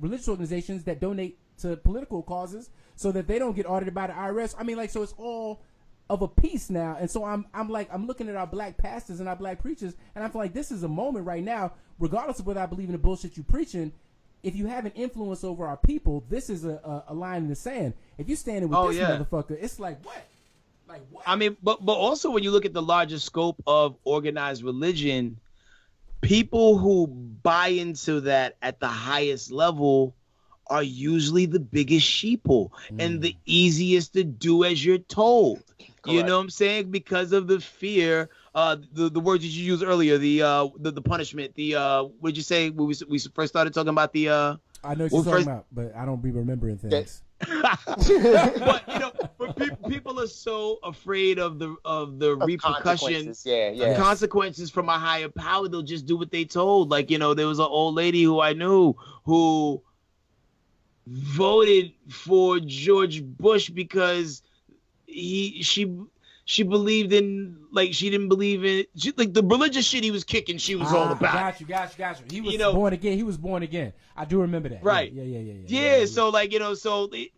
religious organizations that donate to political causes, so that they don't get audited by the IRS. I mean, like, so it's all of a piece now. And so I'm looking at our black pastors and our black preachers, and I feel like this is a moment right now, regardless of whether I believe in the bullshit you preaching. If you have an influence over our people, this is a line in the sand. If you're standing with motherfucker, it's like, what? Like, what? I mean, but also when you look at the larger scope of organized religion, people who buy into that at the highest level are usually the biggest sheeple and the easiest to do as you're told. Correct. You know what I'm saying? Because of the fear, the words that you used earlier, the punishment, what did you say when we first started talking about the I know what you're talking about, but I don't be remembering things. But people are so afraid of the repercussions, consequences from a higher power. They'll just do what they told. Like, there was an old lady who I knew who voted for George Bush because she believed in, like, she didn't believe in like the religious shit he was kicking. She was all about. Got you. He was born again. He was born again. I do remember that. Right. Yeah. So like,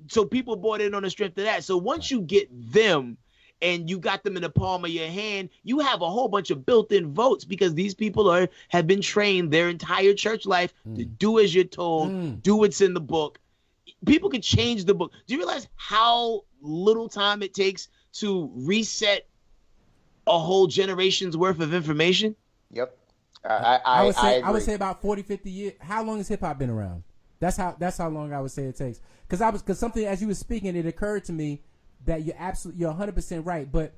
so people bought in on the strength of that. So once you get them and you got them in the palm of your hand, you have a whole bunch of built-in votes, because these people have been trained their entire church life to do as you're told, do what's in the book. People can change the book. Do you realize how little time it takes to reset a whole generation's worth of information? Yep. I would say about 40, 50 years. How long has hip hop been around? That's how long I would say it takes. Because something, as you were speaking, it occurred to me that you're 100% right. But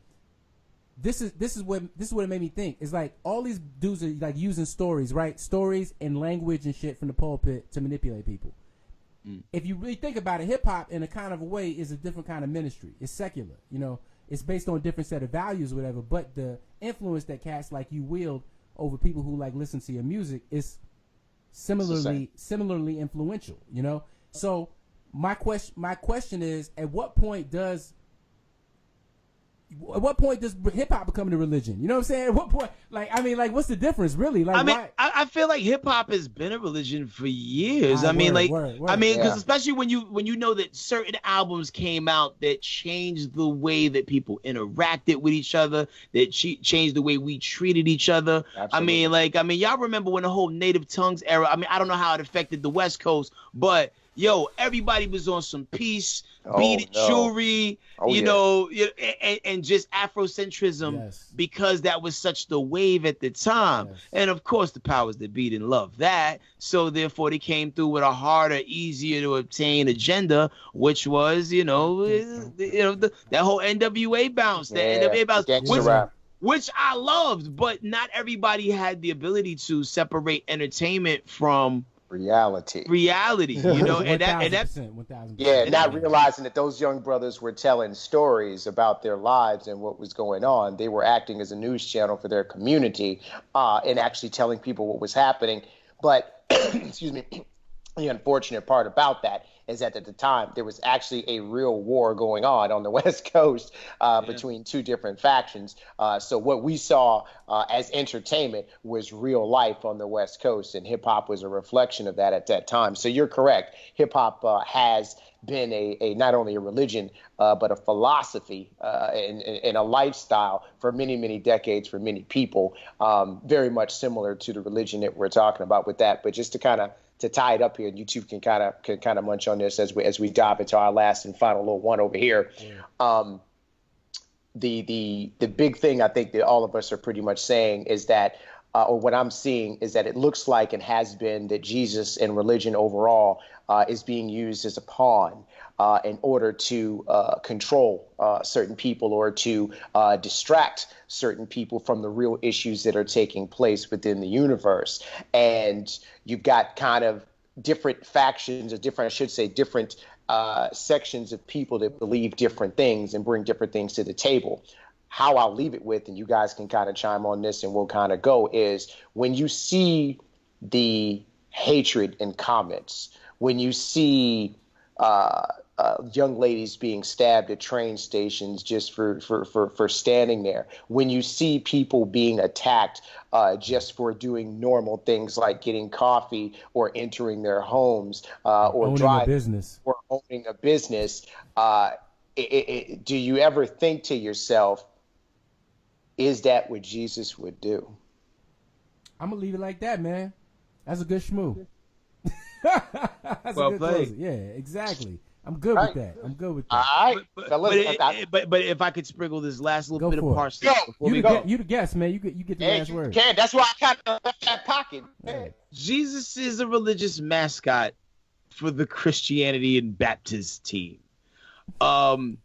this is what it made me think. It's like all these dudes are like using stories, right? Stories and language and shit from the pulpit to manipulate people. If you really think about it, hip hop in a kind of a way is a different kind of ministry. It's secular, It's based on a different set of values, or whatever. But the influence that cats like you wield over people who like listen to your music is similarly influential, So my question is, at what point does hip hop become the religion? You know what I'm saying? At what point? What's the difference, really? Like, I feel like hip hop has been a religion for years. Because especially when you know that certain albums came out that changed the way that people interacted with each other, that changed the way we treated each other. Absolutely. Y'all remember when the whole native tongues era? I don't know how it affected the West Coast, but everybody was on some peace, beaded jewelry, and just Afrocentrism, because that was such the wave at the time. Yes. And of course, the powers that be didn't love that. So therefore, they came through with a harder, easier to obtain agenda, which was, that whole NWA bounce, NWA bounce, which I loved, but not everybody had the ability to separate entertainment from reality, and that 1,000%. Not realizing that those young brothers were telling stories about their lives and what was going on. They were acting as a news channel for their community, and actually telling people what was happening. But excuse me, the unfortunate part about that is that at the time there was actually a real war going on the West Coast between two different factions. So what we saw as entertainment was real life on the West Coast, and hip hop was a reflection of that at that time. So you're correct. Hip hop has been a not only a religion but a philosophy and a lifestyle for many, many decades for many people. Very much similar to the religion that we're talking about with that. But just to tie it up here, and you two can kind of munch on this as we dive into our last and final little one over here. the big thing I think that all of us are pretty much saying is that, or what I'm seeing is that it looks like and has been that Jesus and religion overall is being used as a pawn in order to control certain people or to distract certain people from the real issues that are taking place within the universe. And you've got kind of different factions, or different, I should say, different sections of people that believe different things and bring different things to the table. How I'll leave it with, and you guys can kind of chime on this and we'll kind of go, is when you see the hatred in comments, when you see young ladies being stabbed at train stations just for standing there, when you see people being attacked just for doing normal things like getting coffee or entering their homes or driving or owning a business, do you ever think to yourself, is that what Jesus would do? I'm gonna leave it like that, man. That's a good schmoo. That's well a good played. closer. Yeah, exactly. I'm good with that. I'm good with that. All right. But if I could sprinkle this last little bit of parsley before you we go. You the guest, man. You get the last word. Can. That's why I kind of left that pocket. Yeah. Jesus is a religious mascot for the Christianity and Baptist team. And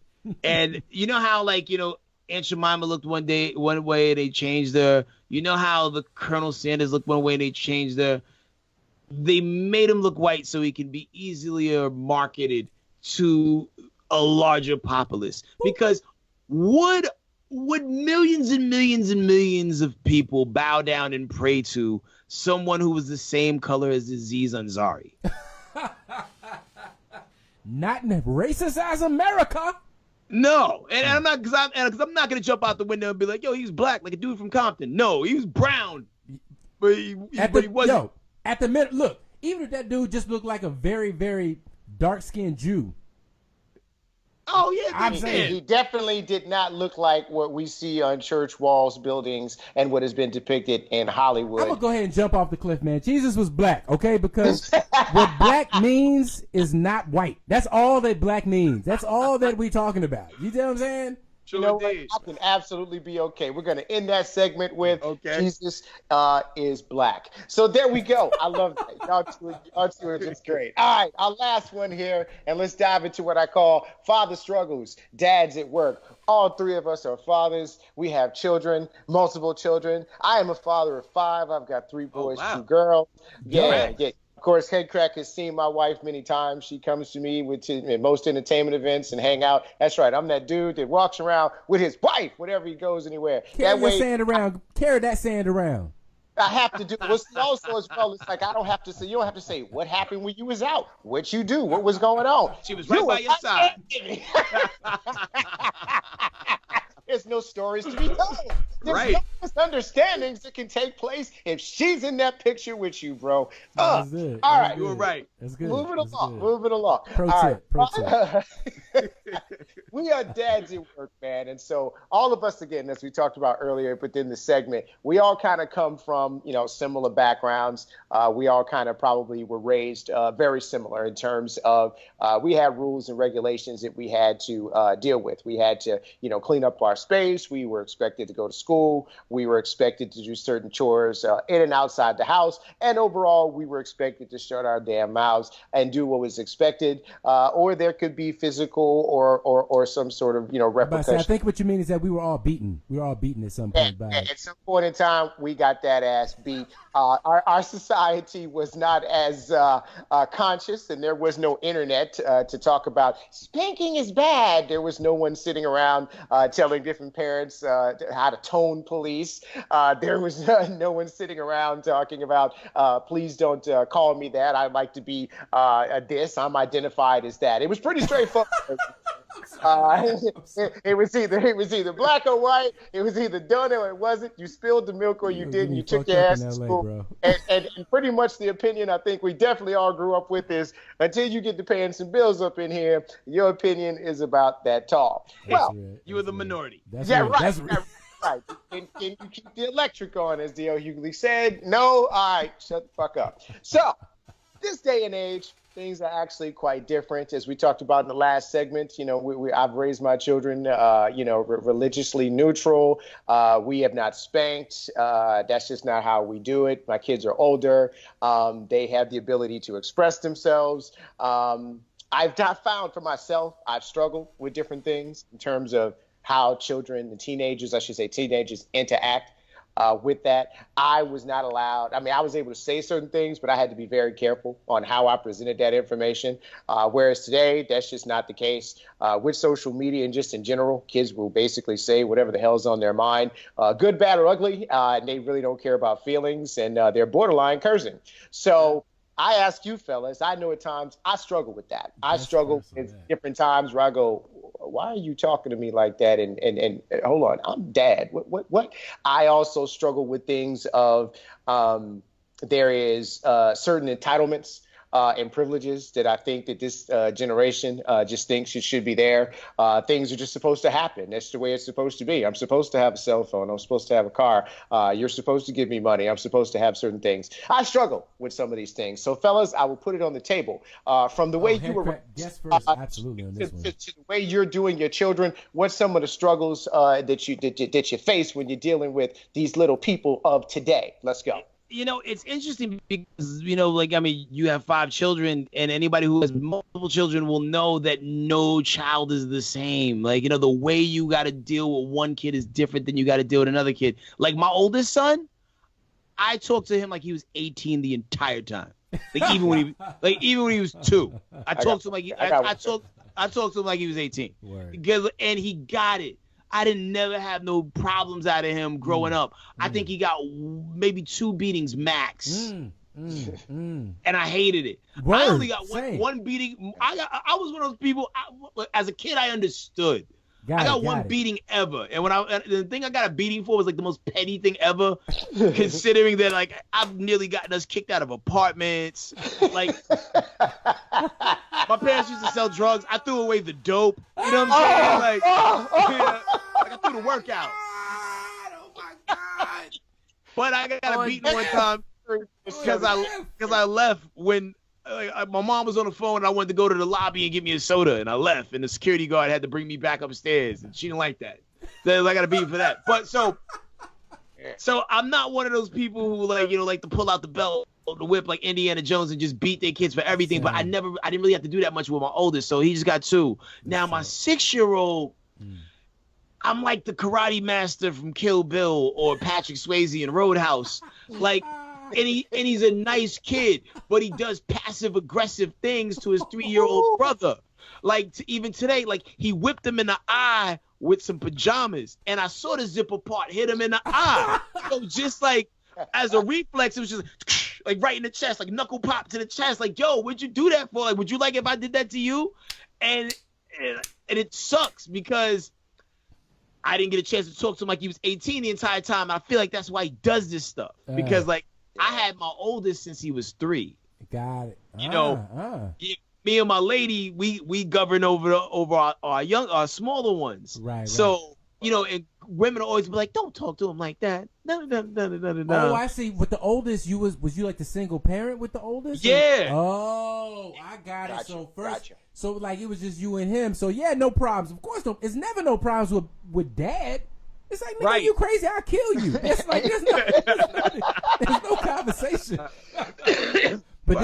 you know how, like, you know, Aunt Jemima looked one way, they changed her. You know how the Colonel Sanders looked one way and they changed her. They made him look white so he can be easily marketed to a larger populace. Because would millions and millions and millions of people bow down and pray to someone who was the same color as Aziz Ansari? Not in racist as America. No, and I'm not, because I'm not gonna jump out the window and be like, yo, he's black, like a dude from Compton. No, he was brown, but he wasn't. Yo, at the minute, look, even if that dude just looked like a very, very dark-skinned Jew. Oh yeah, I'm saying he definitely did not look like what we see on church walls, buildings, and what has been depicted in Hollywood. I'm gonna go ahead and jump off the cliff, man. Jesus was black, okay? Because what black means is not white. That's all that black means. That's all that we talking about. You know what I'm saying? You know what? I can absolutely be okay. We're going to end that segment with Jesus is black. So there we go. I love that. Y'all two are just great. All right, our last one here, and let's dive into what I call father struggles, dads at work. All three of us are fathers. We have children, multiple children. I am a father of 5. I've got 3 boys, 2 girls. Yeah. Of course, HeadKrack has seen my wife many times. She comes to me with most entertainment events and hang out. That's right. I'm that dude that walks around with his wife whenever he goes anywhere. Carry that sand around. I have to do. Well, also as well, it's like I don't have to say. You don't have to say what happened when you was out. What you do? What was going on? She was right by your side. There's no stories to be told. There's no misunderstandings that can take place if she's in that picture with you, bro. That's it. All right. You were right. That's good. Moving along. Pro tip. We are dads at work, man. And so all of us, again, as we talked about earlier within the segment, we all kind of come from, similar backgrounds. We all kind of probably were raised very similar in terms of we had rules and regulations that we had to deal with. We had to, clean up our space. We were expected to go to school. We were expected to do certain chores in and outside the house. And overall, we were expected to shut our damn mouths and do what was expected. Or there could be physical or some sort of, repercussion. I think what you mean is that we were all beaten. We were all beaten at some point. At some point in time, we got that ass beat. Our society was not as conscious, and there was no internet to talk about spanking is bad. There was no one sitting around telling different parents how to tone police. There was no one sitting around talking about please don't call me that. I'd like to be this. I'm identified as that. It was pretty straightforward. It was either black or white. It was either done or it wasn't. You spilled the milk or you didn't. You took your ass to school. And pretty much the opinion I think we definitely all grew up with is until you get to paying some bills up in here, your opinion is about that tall. You were the minority. Right. Right. Can you keep the electric on, as D.L. Hughley said? No? All right, shut the fuck up. So, this day and age, Things are actually quite different, as we talked about in the last segment. I've raised my children, religiously neutral. We have not spanked. That's just not how we do it. My kids are older. They have the ability to express themselves. I've not found for myself, I've struggled with different things in terms of how children and teenagers interact with that. I was not allowed. I mean, I was able to say certain things, but I had to be very careful on how I presented that information. Whereas today, that's just not the case. With social media and just in general, kids will basically say whatever the hell's on their mind, good, bad, or ugly, and they really don't care about feelings, and they're borderline cursing. So I ask you, fellas, I know at times I struggle with that. I struggle at different times where I go, why are you talking to me like that? And hold on, I'm dad. What? I also struggle with things of there is certain entitlements and privileges that I think that this generation just thinks it should be there. Things are just supposed to happen. That's the way it's supposed to be. I'm supposed to have a cell phone. I'm supposed to have a car. You're supposed to give me money. I'm supposed to have certain things. I struggle with some of these things. So, fellas, I will put it on the table. From the way you were, guess first, absolutely on this one. To the way you're doing your children, what's some of the struggles that you face when you're dealing with these little people of today? Let's go. It's interesting because, you have 5 children, and anybody who has multiple children will know that no child is the same. The way you got to deal with one kid is different than you got to deal with another kid. Like my oldest son, I talked to him like he was 18 the entire time. Even when he was 2, I talked to him like he was 18. And he got it. I didn't never have no problems out of him growing up. I think he got maybe 2 beatings max. And I hated it. Word. I only got one beating. I was one of those people, as a kid, I understood. I got one beating ever. And the thing I got a beating for was like the most petty thing ever, considering that I've nearly gotten us kicked out of apartments. My parents used to sell drugs. I threw away the dope. You know what I'm saying? I threw the workout. Oh my God. But I got a beating one time because I left when my mom was on the phone and I wanted to go to the lobby and get me a soda, and I left, and the security guard had to bring me back upstairs, and she didn't like that. So I got a beating for that. But so I'm not one of those people who like to pull out the belt, the whip like Indiana Jones and just beat their kids for everything. But I didn't really have to do that much with my oldest, so he just got 2. Now my 6-year-old, I'm like the karate master from Kill Bill or Patrick Swayze in Roadhouse, and he's a nice kid, but he does passive aggressive things to his 3-year-old brother. Even today, he whipped him in the eye with some pajamas, and I saw the zipper part hit him in the eye. So just as a reflex, it was just right in the chest, knuckle pop to the chest. Yo, what'd you do that for? Would you like if I did that to you? And it sucks because I didn't get a chance to talk to him like he was 18 the entire time. I feel like that's why he does this stuff, because I had my oldest since he was 3. Got it. Me and my lady, we govern over our smaller ones. Right. So and women always be like, "Don't talk to him like that." No. Oh, I see. With the oldest, was you like the single parent with the oldest? Yeah. Oh, I got it. So first, so it was just you and him. So yeah, no problems. Of course, it's never no problems with dad. It's like, nigga, you crazy? I'll kill you. It's there's no conversation. But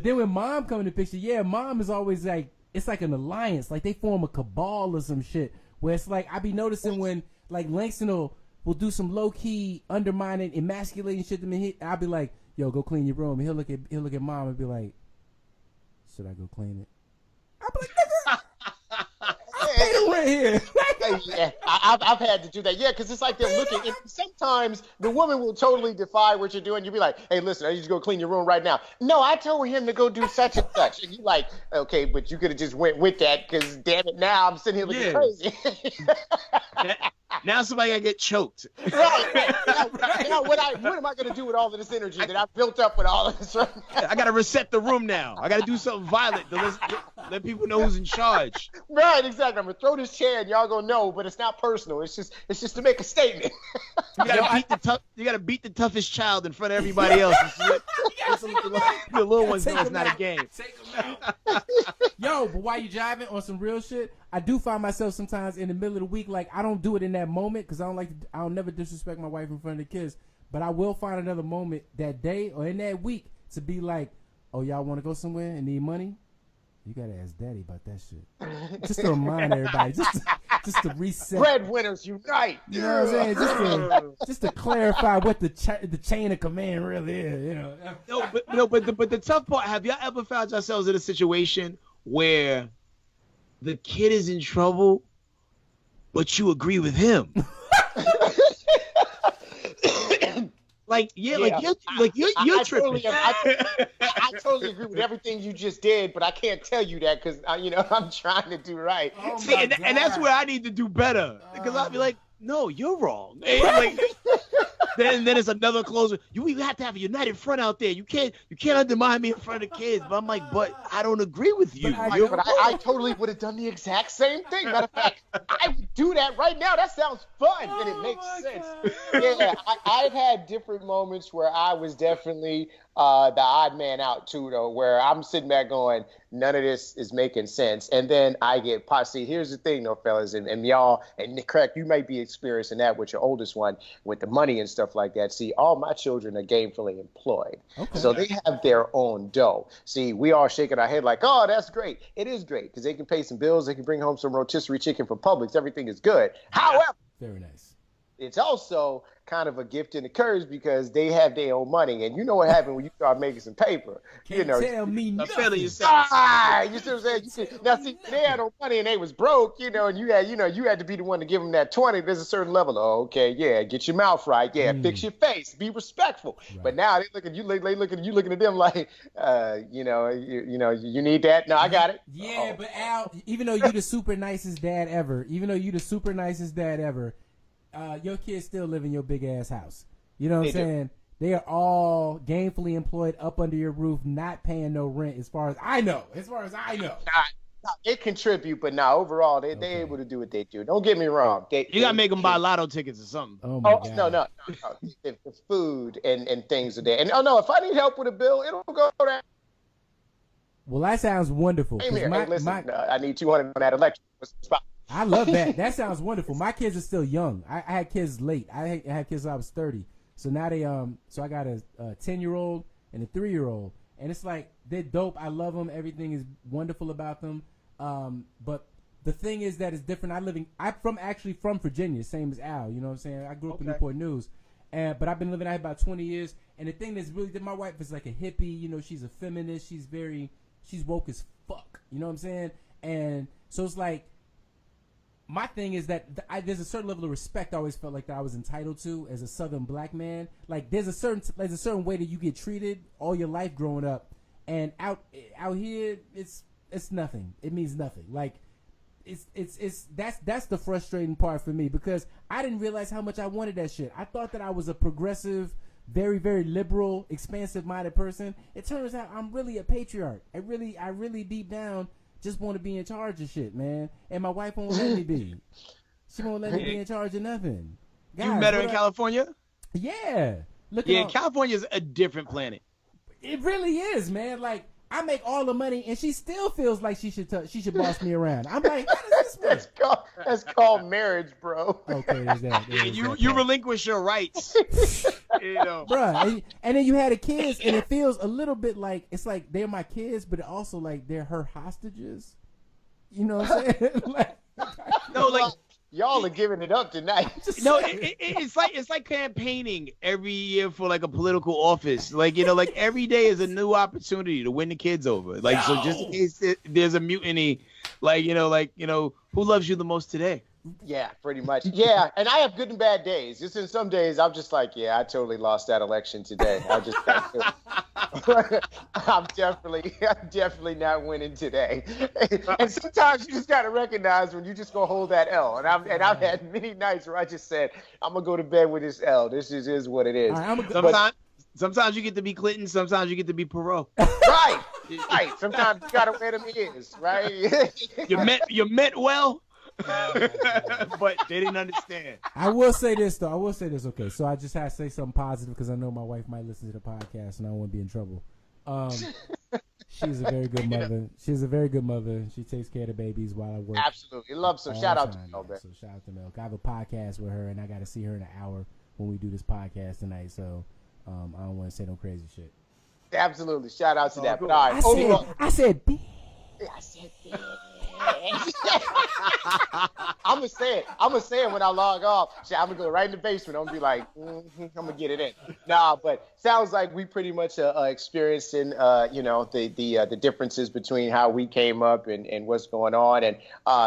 then when mom come in the picture, mom is always it's like an alliance. They form a cabal or some shit. Where it's I be noticing when Langston will do some low key undermining, emasculating shit to me. I'll be like, yo, go clean your room. And he'll look at mom and be like, should I go clean it? I'll be like, nigga. Right here. Yeah, I've had to do that. Yeah, because it's they're looking. And sometimes the woman will totally defy what you're doing. You'll be like, hey, listen, I need you to go clean your room right now. No, I told him to go do such and such. And you're like, okay, but you could have just went with that because, damn it, now I'm sitting here looking crazy. Now somebody got to get choked. Right. Now, what am I going to do with all of this energy that I've built up with all of this? Right now? I got to reset the room now. I got to do something violent to let people know who's in charge. Right, exactly. I'm going to throw this chair and y'all going to know, but it's not personal. It's just to make a statement. You got to beat the toughest child in front of everybody else. The little ones know it's not a game. Take them out. Yo, but while you driving on some real shit, I do find myself sometimes in the middle of the week, like I don't do it in that moment because I'll never disrespect my wife in front of the kids, but I will find another moment that day or in that week to be like, oh, y'all want to go somewhere and need money? You gotta ask Daddy about that shit. Just to remind everybody, just to reset. Breadwinners unite. You know what I'm saying? Just to clarify what the chain of command really is. You know. But the tough part. Have y'all ever found yourselves in a situation where the kid is in trouble, but you agree with him? Like you're tripping. I totally agree with everything you just did, but I can't tell you that because I'm trying to do right. Oh See, and that's where I need to do better because I'll be like, no, you're wrong. Like, then it's another closer. You have to have a united front out there. You can't undermine me in front of the kids. But I'm like, but I don't agree with you. I totally would have done the exact same thing. Matter of fact, I would do that right now. That sounds fun and it makes sense. God. Yeah, I've had different moments where I was definitely the odd man out too, though, where I'm sitting back going, none of this is making sense. And then I get posse. Here's the thing, though, fellas, and y'all, and HeadKrack, you might be experiencing that with your oldest one, with the money and stuff like that. See, all my children are gainfully employed. Okay. So they have their own dough. See, we all shaking our head like, oh, that's great. It is great because they can pay some bills. They can bring home some rotisserie chicken from Publix. Everything is good. However, very nice. It's also kind of a gift and a curse because they have their own money, and you know what happened when you start making some paper. Can't tell me nothing. You see what I'm saying? Now, see, they had no money and they was broke, and you had to be the one to give them that 20. There's a certain level. Oh, okay, yeah, get your mouth right. Yeah, fix your face. Be respectful. Right. But now they look at you, looking at them like, you need that. No, I got it. Yeah, but Al, even though you the super nicest dad ever, your kids still live in your big ass house. You know what I'm saying? They are all gainfully employed up under your roof, not paying no rent as far as I know. They contribute, but overall, they're able to do what they do. Don't get me wrong. You got to make them buy lotto tickets or something. Oh, my God. No. The food and things are there. And, if I need help with a bill, it'll go there. Well, that sounds wonderful. Hey, listen, I need 200 on that election. I love that. That sounds wonderful. My kids are still young. I had kids late. I had kids when I was 30. So now so I got a 10-year-old and a 3-year-old. And it's like, they're dope. I love them. Everything is wonderful about them. But the thing is that it's different. I'm actually from Virginia, same as Al. You know what I'm saying? I grew up in Newport News. But I've been living out about 20 years. And the thing that's really, my wife is like a hippie. She's a feminist. She's woke as fuck. You know what I'm saying? And so it's like, my thing is that there's a certain level of respect I always felt like that I was entitled to as a Southern black man. Like there's a certain way that you get treated all your life growing up, and out here it's nothing. It means nothing. Like that's the frustrating part for me because I didn't realize how much I wanted that shit. I thought that I was a progressive, very, very liberal, expansive-minded person. It turns out I'm really a patriarch. I really deep down just want to be in charge of shit, man. And my wife won't let me be. She won't let me be in charge of nothing. Guys, you met her in California? Yeah. California is a different planet. It really is, man. Like, I make all the money, and she still feels like she should boss me around. I'm like, how does this work? That's called marriage, bro. Okay, there's that. You relinquish your rights. Bruh, and then you had the kids, and it feels a little bit like, it's like they're my kids, but also like they're her hostages. You know what I'm saying? Y'all are giving it up tonight. It's like campaigning every year for like a political office. Like every day is a new opportunity to win the kids over. Like so, just in case there's a mutiny, who loves you the most today? Yeah, pretty much. Yeah, and I have good and bad days. Just in some days, I'm just like, I totally lost that election today. I'm definitely not winning today. And sometimes you just gotta recognize when you just gonna hold that L. And I've had many nights where I just said, I'm gonna go to bed with this L. This just is what it is. Sometimes you get to be Clinton. Sometimes you get to be Perot. Right. Sometimes you gotta wear them ears. Right. You meant well. But they didn't understand. I will say this though. Okay, so I just had to say something positive because I know my wife might listen to the podcast and I don't want to be in trouble. She's a very good mother. She's a very good mother. She takes care of the babies while I work. Absolutely. Love some. Shout out to Mel, man. So shout out to Mel. I have a podcast with her, and I got to see her in an hour when we do this podcast tonight. So I don't want to say no crazy shit. Absolutely. Shout out to that. Cool. But all right. I said, I'm gonna say it when I log off. I'm gonna go right in the basement. I'm gonna be like, I'm gonna get it in. Nah, but sounds like we pretty much experiencing, the differences between how we came up and what's going on. And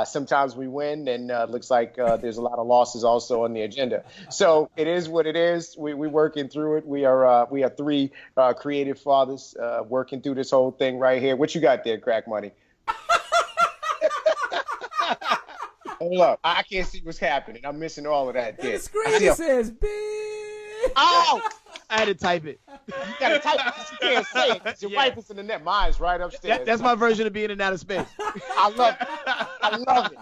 sometimes we win, and looks like there's a lot of losses also on the agenda. So it is what it is. We're working through it. We are three creative fathers working through this whole thing right here. What you got there, Crack Money? Hold up. I can't see what's happening. I'm missing all of that. The screen says, "Bitch." Oh! I had to type it. You gotta type it. You can't say it. Your wife is in the net. Mine's right upstairs. That's my version of being in outer space. I love it. I love it.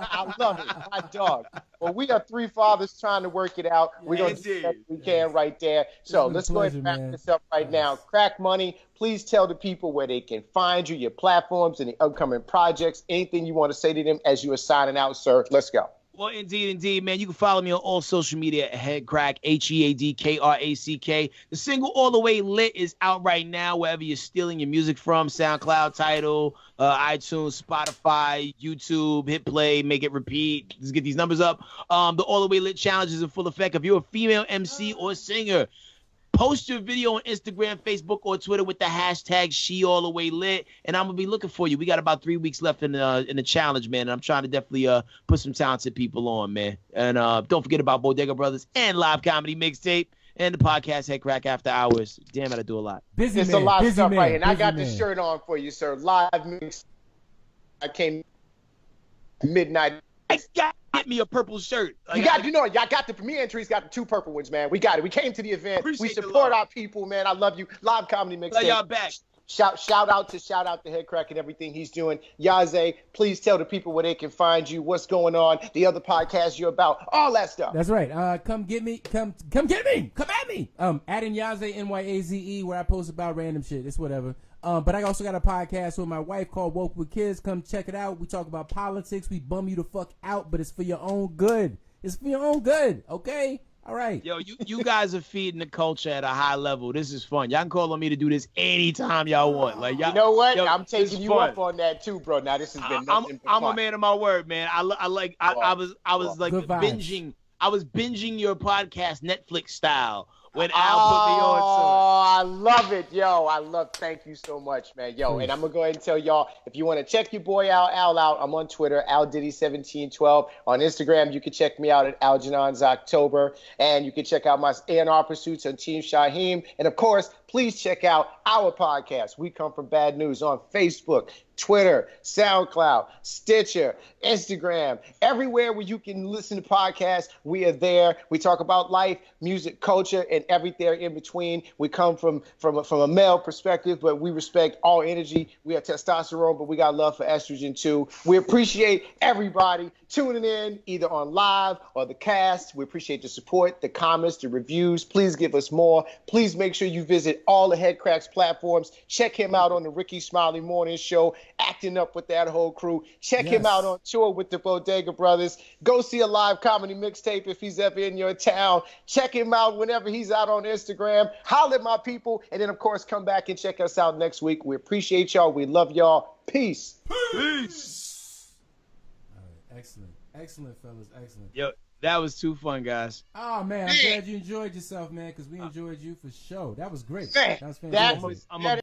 My dog. Well, we are three fathers trying to work it out. We're going to do what we can right there. So let's go ahead and wrap this up right now. Crack Money, please tell the people where they can find you, your platforms, and the upcoming projects. Anything you want to say to them as you are signing out, sir. Let's go. Well, indeed, man. You can follow me on all social media at HeadKrack, HeadKrack. The single All The Way Lit is out right now, wherever you're stealing your music from, SoundCloud, Tidal, iTunes, Spotify, YouTube, hit play, make it repeat. Let's get these numbers up. The All The Way Lit challenge is in full effect. If you're a female MC or singer, post your video on Instagram, Facebook, or Twitter with the hashtag #SheAllTheWayLit, and I'm gonna be looking for you. We got about 3 weeks left in the challenge, man. And I'm trying to definitely put some talented people on, man. And don't forget about Bodega Brothers and Live Comedy Mixtape and the podcast HeadKrack After Hours. Damn it, I do a lot. There's a lot of stuff right here, and I got this shirt on for you, sir. Live mix. I came midnight. I got me a purple shirt. Y'all got the me and Trees got the 2 purple ones, man. We got it. We came to the event. We support our people, man. I love you. Live Comedy Mixtape. Love y'all back. Shout out to HeadKrack and everything he's doing. Yaze, please tell the people where they can find you, what's going on, the other podcasts you're about, all that stuff. That's right. Come get me. Come get me. Come at me. Adding Yaze, Nyaze, where I post about random shit. It's whatever. But I also got a podcast with my wife called Woke with Kids. Come check it out. We talk about politics. We bum you the fuck out, but it's for your own good. It's for your own good, okay? All right. Yo, you guys are feeding the culture at a high level. This is fun. Y'all can call on me to do this anytime y'all want. Like, y'all, you know what? Yo, I'm taking you up on that too, bro. Now this has been nothing but I'm fun. a man of my word, man. I was binging. I was binging your podcast Netflix style when Al put me on. Oh, I love it, yo. Thank you so much, man. Yo, and I'm going to go ahead and tell y'all, if you want to check your boy Al out, I'm on Twitter, AlDiddy1712. On Instagram, you can check me out at Algernon's October. And you can check out my A&R pursuits on Team Shaheem. And, of course, please check out our podcast, We Come From Bad News, on Facebook, Twitter, SoundCloud, Stitcher, Instagram, everywhere where you can listen to podcasts, we are there. We talk about life, music, culture, and everything in between. We come from a male perspective, but we respect all energy. We have testosterone, but we got love for estrogen too. We appreciate everybody tuning in, either on live or the cast. We appreciate the support, the comments, the reviews. Please give us more. Please make sure you visit all the HeadKrack's platforms. Check him out on the Ricky Smiley Morning Show, acting up with that whole crew. Check him out on tour with the Bodega Brothers. Go see a Live Comedy Mixtape if he's ever in your town. Check him out whenever he's out on Instagram. Holler at my people. And then, of course, come back and check us out next week. We appreciate y'all. We love y'all. Peace. Peace. All right. Excellent, fellas. Excellent. Yo, that was too fun, guys. Oh, man. I'm glad you enjoyed yourself, man, because we enjoyed you for sure. That was great. Man, that was fantastic. I'm a